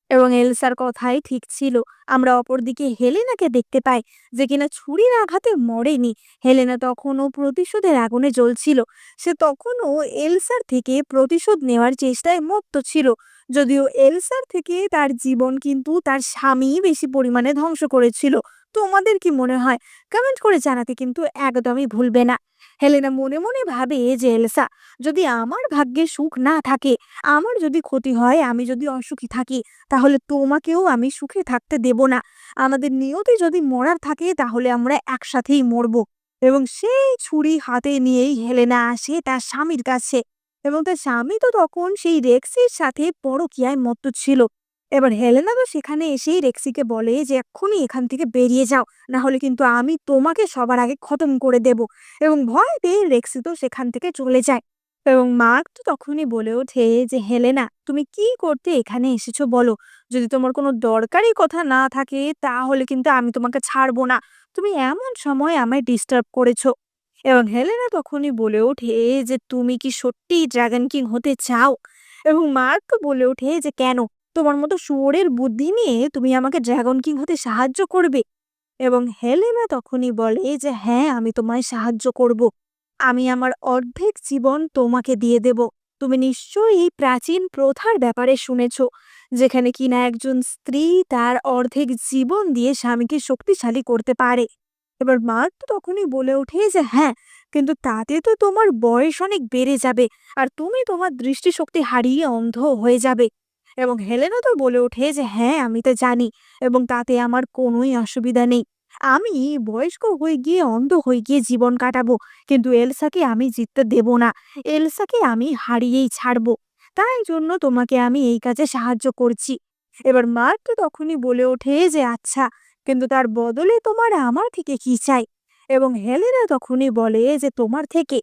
এবং এলসার কথাই ঠিক ছিল। আমরা অপরদিকে হেলেনাকে দেখতে পাই, যে কিনা ছুরির আঘাতে মরেনি। হেলেনা তখনও প্রতিশোধের আগুনে জ্বলছিল। সে তখনও এলসার থেকে প্রতিশোধ নেওয়ার চেষ্টায় মত্ত ছিল। যদিও এলসার থেকে তার জীবন কিন্তু তার স্বামী বেশি পরিমাণে ধ্বংস করেছিল। তোমাদের কি মনে হয়? কমেন্ট করে জানাতে কিন্তু একদমই ভুলবে না। হেলেনা মনে মনে ভাবে যে এলসা, যদি আমার ভাগ্যে সুখ না থাকে, আমার যদি ক্ষতি হয়, আমি যদি অসুখী থাকি, তাহলে তোমাকেও আমি সুখে থাকতে দেব না। আমাদের নিয়তি যদি মরার থাকে তাহলে আমরা একসাথেই মরব। এবং সেই ছুরি হাতে নিয়েই হেলেনা আসে তার স্বামীর কাছে, এবং তার স্বামী তো তখন সেই রেক্সির সাথে পরকীয়ায় মত্ত ছিল। এবার হেলেনা তো সেখানে এসেই রেক্সিকে বলে যে এক্ষুনি এখান থেকে বেরিয়ে যাও, না হলে কিন্তু আমি তোমাকে সবার আগে খতম করে দেব। এবং ভয় পেয়ে রেক্সি তো সেখান থেকে চলে যায়। এবং মার্ক তো তখনই বলে ওঠে যে হেলেনা, তুমি কি করতে এখানে এসেছো বলো? যদি তোমার কোনো দরকারি কথা না থাকে তাহলে কিন্তু আমি তোমাকে ছাড়বো না। তুমি এমন সময় আমায় ডিস্টার্ব করেছো। এবং হেলেনা তখনই বলে ওঠে যে তুমি কি সত্যিই ড্রাগন কিং হতে চাও? এবং মার্ক তো বলে ওঠে যে কেন, তোমার মতো শুয়োরের বুদ্ধি নিয়ে তুমি আমাকে ড্রাগন কিং হতে সাহায্য করবে? এবং হেলেনা তখনই বলে যে হ্যাঁ, আমি তোমায় সাহায্য করব, আমি আমার অর্ধেক জীবন তোমাকে দিয়ে দেব। তুমি নিশ্চয়ই এই প্রাচীন প্রথার ব্যাপারে শুনেছ, যেখানে কিনা একজন স্ত্রী তার অর্ধেক জীবন দিয়ে স্বামীকে শক্তিশালী করতে পারে। এবার মার্ক তো তখনই বলে ওঠে যে হ্যাঁ, কিন্তু তাতে তো তোমার বয়স অনেক বেড়ে যাবে, আর তুমি তোমার দৃষ্টিশক্তি হারিয়ে অন্ধ হয়ে যাবে। এবং হেলেনা তো বলে ওঠে যে হ্যাঁ, আমি তো জানি, এবং তাতে আমার কোনোই অসুবিধা নেই। আমি বয়স্ক হয়ে গিয়ে অন্ধ হয়ে গিয়ে জীবন কাটাবো, কিন্তু এলসাকে আমি জিততে দেব না। এলসাকে আমি হারিয়েই ছাড়বো। তাই জন্য তোমাকে আমি এই কাজে সাহায্য করছি। এবার মার্ক তো তখনই বলে ওঠে যে আচ্ছা, কিন্তু তার বদলে তোমার আমার থেকে কি চাই? এবং হেলেনা তখনই বলে যে তোমার থেকে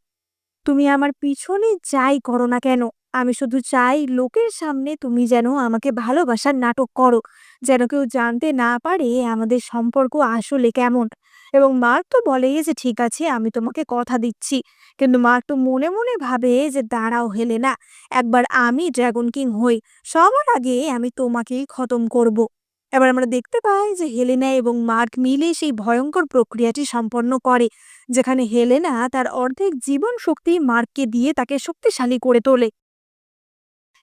তুমি আমার পিছনে যাই করো না কেন, আমি শুধু চাই লোকের সামনে তুমি যেন আমাকে ভালোবাসার নাটক করো, যেন কেউ জানতে না পারে আমাদের সম্পর্ক আসলে কেমন। এবং মার্ক তো বলে যে ঠিক আছে, আমি তোমাকে কথা দিচ্ছি। কিন্তু মার্ক তো মনে মনে ভাবে যে দাঁড়াও হেলেনা, একবার আমি ড্রাগন কিং হই, সবার আগে আমি তোমাকেই খতম করব। এবার আমরা দেখতে পাই যে হেলেনা এবং মার্ক মিলে সেই ভয়ঙ্কর প্রক্রিয়াটি সম্পন্ন করে, যেখানে হেলেনা তার অর্ধেক জীবন শক্তি মার্ককে দিয়ে তাকে শক্তিশালী করে তোলে।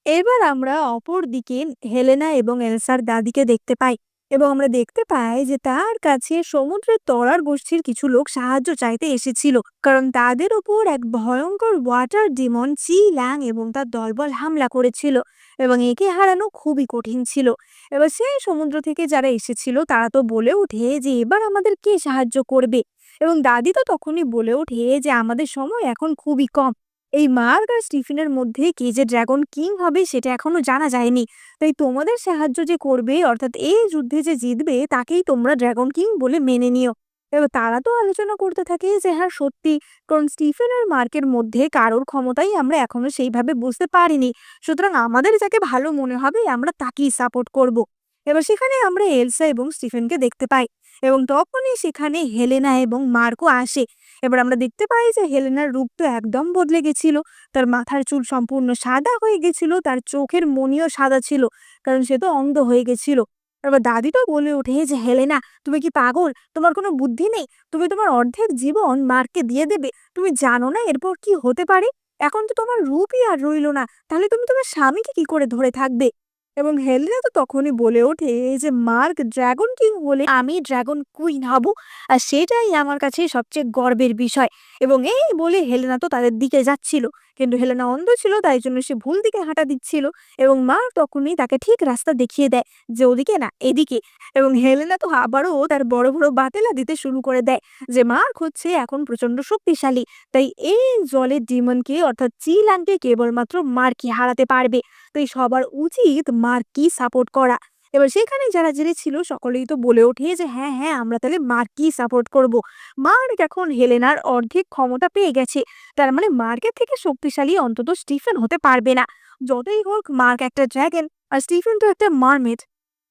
এবার আমরা অপরদিকে হেলেনা এবং এলসার দাদিকে দেখতে পাই, এবং আমরা দেখতে পাই যে তার কাছে সমুদ্রের তরার গোষ্ঠীর কিছু লোক সাহায্য চাইতে এসেছিল, কারণ তাদের উপর এক ভয়ঙ্কর ওয়াটার ডিমন চি ল্যাং এবং তার দলবল হামলা করেছিল, এবং একে হারানো খুবই কঠিন ছিল। এবার সেই সমুদ্র থেকে যারা এসেছিল তারা তো বলে ওঠে যে এবার আমাদের কে সাহায্য করবে, এবং দাদি তো তখনই বলে ওঠে যে আমাদের সময় এখন খুবই কম। এই মার্ক আর স্টিফেনের মধ্যে কে যে ড্রাগন কিং হবে সেটা এখনো জানা যায়নি। তাই তোমাদের সাহায্য যে করবে, অর্থাৎ এই যুদ্ধে যে জিতবে, তাকেই তোমরা ড্রাগন কিং বলে মেনে নিও। এবার তারা তো আলোচনা করতে থাকে যে হ্যাঁ সত্যি, কারণ স্টিফেন আর মার্কের মধ্যে কারোর ক্ষমতাই আমরা এখনো সেইভাবে বুঝতে পারিনি। সুতরাং আমাদের যাকে ভালো মনে হবে আমরা তাকেই সাপোর্ট করব। এবার সেখানে আমরা এলসা এবং স্টিফেনকে দেখতে পাই, এবং তখনই সেখানে হেলেনা এবং মার্কও আসে। এবার আমরা দেখতে পাই যে হেলেনার রূপ তো একদম বদলে গেছিল। তার মাথার চুল সম্পূর্ণ সাদা হয়ে গেছিল, তার চোখের মণিও সাদা ছিল, কারণ সে তো অন্ধ হয়ে গেছিল। এবার দাদি তো বলে ওঠে যে হেলেনা, তুমি কি পাগল? তোমার কোনো বুদ্ধি নেই? তুমি তোমার অর্ধেক জীবন মার্ককে দিয়ে দেবে? তুমি জানো না এরপর কি হতে পারে? এখন তো তোমার রূপই আর রইল না, তাহলে তুমি তোমার স্বামীকে কি করে ধরে থাকবে? এবং হেলেনা তো তখনই বলে ওঠে যে মার্ক ড্রাগন কিং হলে আমি ড্রাগন কুইন হব, আর সেটাই আমার কাছে সবচেয়ে গর্বের বিষয়। এবং এই বলে হেলেনা তো তাদের দিকে যাচ্ছিল, কিন্তু হেলেনা অন্ধ ছিল, তাই জন্য সে ভুল দিকে হাঁটা দিচ্ছিল। এবং মার্ক তখনই তাকে ঠিক রাস্তা দেখিয়ে দেয় যে ওদিকে না, এদিকে। এবং হেলেনা তো আবারও তার বড় বড় বাতেলা দিতে শুরু করে দেয় যে মার্ক হচ্ছে এখন প্রচন্ড শক্তিশালী, তাই এই জলের ডিমনকে অর্থাৎ চিলানকে কেবলমাত্র মার্কই হারাতে পারবে। তাই সবার উচিত মার্কই সাপোর্ট করা। এবার সেখানে যারা জেলে ছিল সকলেই তো বলে ওঠে যে হ্যাঁ হ্যাঁ, আমরা তাহলে মার্কই সাপোর্ট করব। মার্ক এখন হেলেনার অর্ধেক ক্ষমতা পেয়ে গেছে, তার মানে মার্কের থেকে শক্তিশালী অন্তত স্টিফেন হতে পারবে না। যতই হোক মার্ক একটা ড্রাগন, আর স্টিফেন তো একটা মারমেড।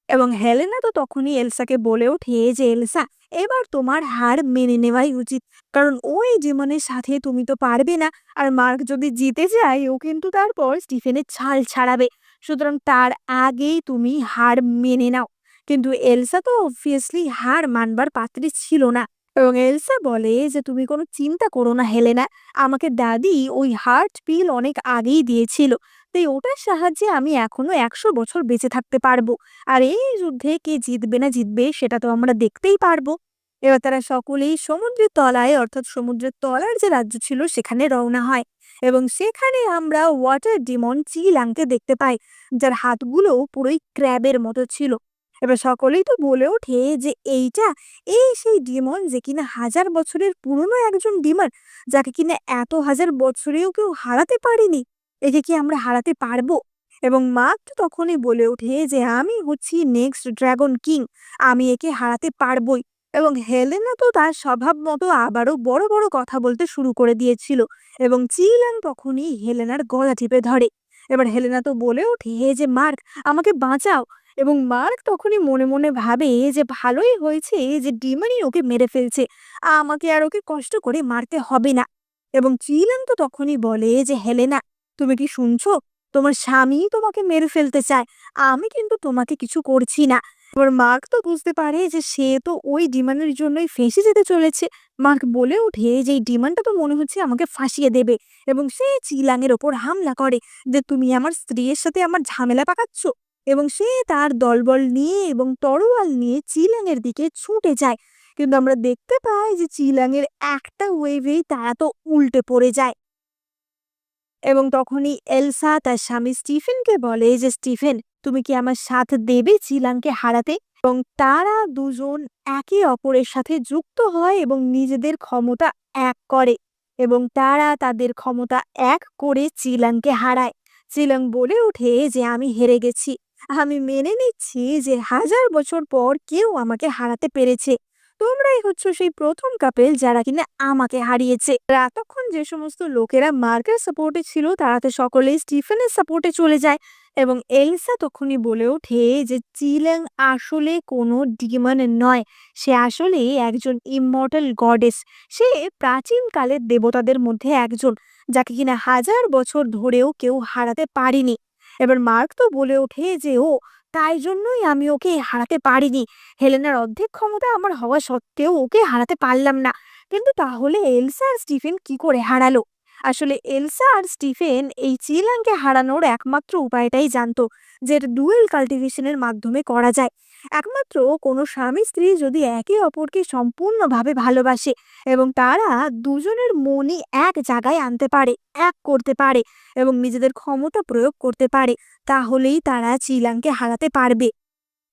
এবং হেলেনা তো তখনই এলসাকে বলে ওঠে যে এলসা, এবার তোমার হার মেনে নেওয়াই উচিত, কারণ ওই ডিমনের সাথে তুমি তো পারবে না। আর মার্ক যদি জিতে যায়, ও কিন্তু তারপর স্টিফেনের ছাল ছাড়াবে। সুতরাং তার আগেই তুমি হার মেনে নাও। কিন্তু এলসা তো অবভিয়াসলি হার মানবার পাত্রী ছিল না, এবং এলসা বলে যে তুমি কোনো চিন্তা করো না হেলেনা, আমাকে দাদি ওই হার্ট পিল অনেক আগেই দিয়েছিল, তাই ওটার সাহায্যে আমি এখনো 100 বছর বেঁচে থাকতে পারবো। আর এই যুদ্ধে কে জিতবে না জিতবে সেটা তো আমরা দেখতেই পারবো। এবার তারা সকলেই সমুদ্রের তলায়, অর্থাৎ সমুদ্রের তলার যে রাজ্য ছিল সেখানে রওনা হয়, এবং সেখানে আমরা ওয়াটার ডিমন চিলাংকে দেখতে পাই, যার হাতগুলো পুরোই ক্র্যাবের মতো ছিল। এবার সকলেই তো বলে ওঠে যে এইটা, এই সেই ডিমন যে কিনা 1000 বছরের পুরনো একজন ডিমন, যাকে কিনা এত 1000 বছরেও কেউ হারাতে পারেনি। একে কি আমরা হারাতে পারবো? এবং মার্ক তো তখনই বলে ওঠে যে আমি হচ্ছি নেক্সট ড্রাগন কিং, আমি একে হারাতে পারবই। এবং হেলেনা তো তার স্বভাব মতো আবারও বড় বড় কথা বলতে শুরু করে দিয়েছিল, এবং চিলান তখনই হেলেনার গলা টিপে ধরে। এবার হেলেনা তো বলে ওঠে যে মার্ক, আমাকে বাঁচাও। এবং মার্ক তখনই মনে মনে ভাবে যে ভালোই হয়েছে যে ডিমনি ওকে মেরে ফেলছে, আমাকে আর ওকে কষ্ট করে মারতে হবে না। এবং চিলান তো তখনই বলে যে হেলেনা, তুমি কি শুনছো? তোমার স্বামী তোমাকে মেরে ফেলতে চায়, আমি কিন্তু তোমাকে কিছু করছি না। এবার মার্ক তো বুঝতে পারে যে সে তো ওই ডিমান্ডের জন্যই ফেঁসে যেতে চলেছে। মার্ক বলে ওঠে যে এই ডিমান্ডটা তো মনে হচ্ছে আমাকে ফাঁসিয়ে দেবে, এবং সে চিলাংয়ের ওপর হামলা করে যে তুমি আমার স্ত্রীর সাথে আমার ঝামেলা পাকাচ্ছ। এবং সে তার দলবল নিয়ে এবং তরোয়াল নিয়ে চিলাংয়ের দিকে ছুটে যায়, কিন্তু আমরা দেখতে পাই যে চিলাংয়ের একটা ওয়েভেই তারা তো উল্টে পড়ে যায়। এবং তখনই এলসা তার স্বামী স্টিফেনকে বলে যে স্টিফেন, তুমি কি আমার সাথ দেবে চিলাংকে হারাতে? এবং তারা দুজন একে অপরের সাথে যুক্ত হয় এবং নিজেদের ক্ষমতা এক করে, এবং তারা তাদের ক্ষমতা এক করে চিলাংকে হারায়। চিলাং বলে ওঠে যে আমি হেরে গেছি, আমি মেনে নিচ্ছি যে 1000 বছর পর কেউ আমাকে হারাতে পেরেছে। তোমরাই হচ্ছ সেই প্রথম কাপেল যারা কিনা আমাকে হারিয়েছে। আর এতক্ষণ যে সমস্ত লোকেরা মার্কের সাপোর্টে ছিল তারা তো সকলেই স্টিফেনের সাপোর্টে চলে যায় এবং এলসা তখনই বলে ওঠে যে চিলেং আসলে কোনো ডিমন নয়, সে আসলে একজন ইমমর্টাল গডেস। সে প্রাচীন কালের দেবতাদের মধ্যে একজন, যাকে কিনা হাজার বছর ধরেও কেউ হারাতে পারেনি। এবার মার্ক তো বলে ওঠে যে ও তাই জন্যই আমি ওকে হারাতে পারিনি। হেলেনার অর্ধেক ক্ষমতা আমার হওয়া সত্ত্বেও ওকে হারাতে পারলাম না। কিন্তু তাহলে এলসা আর স্টিফেন কি করে হারালো? আসলে এলসা আর স্টিফেন এই চিলাংকে হারানোর একমাত্র উপায়টাই জানতো, যে ডুয়েল কাল্টিভেশনের মাধ্যমে করা যায়। একমাত্র কোনো স্বামী স্ত্রী যদি একে অপরকে সম্পূর্ণভাবে ভালোবাসে এবং তারা দুজনের মনই এক জায়গায় আনতে পারে, এক করতে পারে এবং নিজেদের ক্ষমতা প্রয়োগ করতে পারে, তাহলেই তারা চিলাংকে হারাতে পারবে।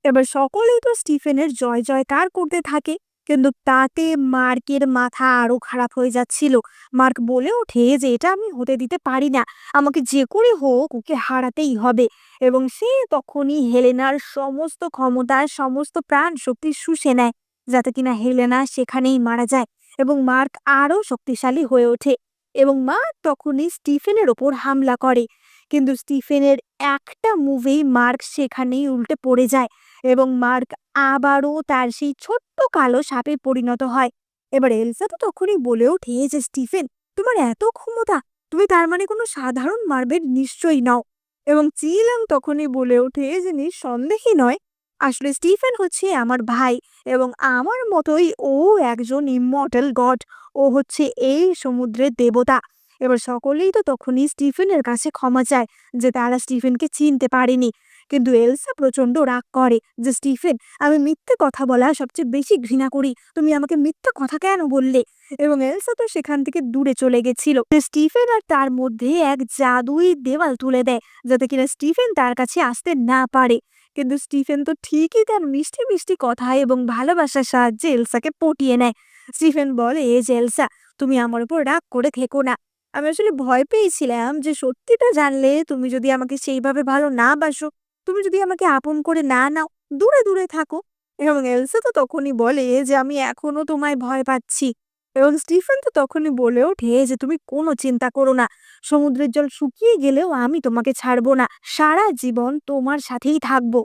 এবার সকলেই তো স্টিফেনের জয় জয়কার করতে থাকে, কিন্তু তাতে মার্কের মাথা আরো খারাপ হয়ে যাচ্ছিল। মার্ক বলে ওঠে যে এটা আমি হতে দিতে পারি না, আমাকে যে করে হোক ওকে হারাতেই হবে। এবং সে তখনই হেলেনার সমস্ত ক্ষমতা, সমস্ত প্রাণ শক্তি শুষে নেয়, যাতে কিনা হেলেনা সেখানেই মারা যায় এবং মার্ক আরো শক্তিশালী হয়ে ওঠে। এবং মার্ক তখনই স্টিফেনের ওপর হামলা করে, কিন্তু স্টিফেনের একটা মুভেই মার্ক সেখানেই উল্টে পড়ে যায় এবং মার্ক আবারও তার সেই ছোট্ট কালো সাপে পরিণত হয়। এবার এলসা তো তখনই বলে ওঠে যে স্টিফেন, তোমার এত ক্ষমতা, তুমি তার মানে কোনো সাধারণ মার্বেল নিশ্চয়ই নাও। এবং চিলাং তখনই বলে ওঠে যে নিঃসন্দেহই নয়, আসলে স্টিফেন হচ্ছে আমার ভাই এবং আমার মতোই ও একজন ইমমর্টাল গড। ও হচ্ছে এই সমুদ্রের দেবতা। এবার সকলেই তো তখনই স্টিফেনের কাছে ক্ষমা চায় যে তারা স্টিফেনকে চিনতে পারেনি। কিন্তু এলসা প্রচন্ড রাগ করে যে স্টিফেন, আমি মিথ্যে কথা বলা সবচেয়ে বেশি ঘৃণা করি, তুমি আমাকে মিথ্যে কথা কেন বললে? এবং এলসা তো সেখান থেকে দূরে চলে গেছিল। স্টিফেন আর তার মধ্যে এক জাদুই দেওয়াল তুলে দেয়, যাতে কিনা স্টিফেন তার কাছে আসতে না পারে। কিন্তু স্টিফেন তো ঠিকই তার মিষ্টি মিষ্টি কথা এবং ভালোবাসার সাহায্যে এলসাকে পটিয়ে নেয়। স্টিফেন বলে যে এলসা, তুমি আমার উপর রাগ করে থেকো না, আমি আসলে ভয় পেয়েছিলাম যে সত্যিটা জানলে তুমি যদি আমাকে সেইভাবে ভালো না বাসো, তুমি যদি আমাকে আপন করে না নাও, দূরে দূরে থাকো। এবং এলসা তো তখনই বলে যে আমি এখনো তোমায় ভয় পাচ্ছি। এবং স্টিফেন তো তখনই বলে ওঠে যে তুমি কোনো চিন্তা করো না, সমুদ্রের জল শুকিয়ে গেলেও আমি তোমাকে ছাড়বো না, সারা জীবন তোমার সাথেই থাকবো।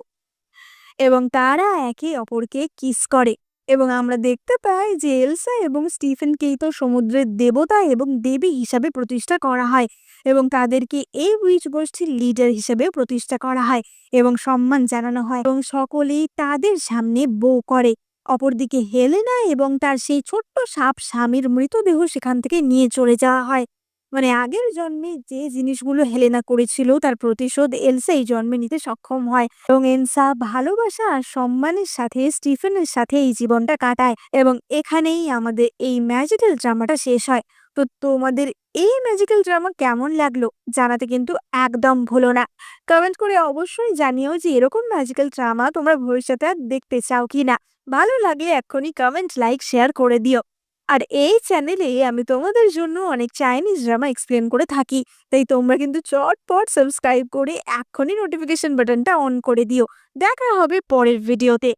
এবং তারা একে অপরকে কিস করে এবং আমরা দেখতে পাই যে এলসা এবং স্টিফেনকেই তো সমুদ্রের দেবতা এবং দেবী হিসাবে প্রতিষ্ঠা করা হয় এবং তাদেরকে এই উইচ গোষ্ঠীর লিডার হিসেবে প্রতিষ্ঠা করা হয় এবং সম্মান জানানো হয় এবং সকলেই তাদের সামনে বউ করে। অপরদিকে হেলেনা এবং তার সেই ছোট্ট সাপ স্বামীর মৃতদেহ সেখান থেকে নিয়ে চলে যাওয়া হয়। মানে আগের জন্মে যে জিনিসগুলো হেলেনা করেছিল তার প্রতিশোধ এলসা এই জন্মে নিতে সক্ষম হয় এবং এলসা ভালোবাসা আর সম্মানের সাথে স্টিফেনের সাথে এই জীবনটা কাটায় এবং এখানেই আমাদের এই ম্যাজিক্যাল ড্রামাটা শেষ হয়। তো তোমাদের এই ম্যাজিক্যাল ড্রামা কেমন লাগলো জানাতে কিন্তু একদম ভুলো না। কমেন্ট করে অবশ্যই জানিও যে এরকম ম্যাজিক্যাল ড্রামা তোমরা ভবিষ্যতে আর দেখতে চাও কি না। ভালো লাগলে এক্ষুনি কমেন্ট, লাইক, শেয়ার করে দিও। আর এই চ্যানেলে আমি তোমাদের জন্য অনেক চাইনিজ ড্রামা এক্সপ্লেন করে থাকি, তাই তোমরা কিন্তু চটপট সাবস্ক্রাইব করে এক্ষুনি নোটিফিকেশন বাটনটা অন করে দিও। দেখা হবে পরের ভিডিওতে।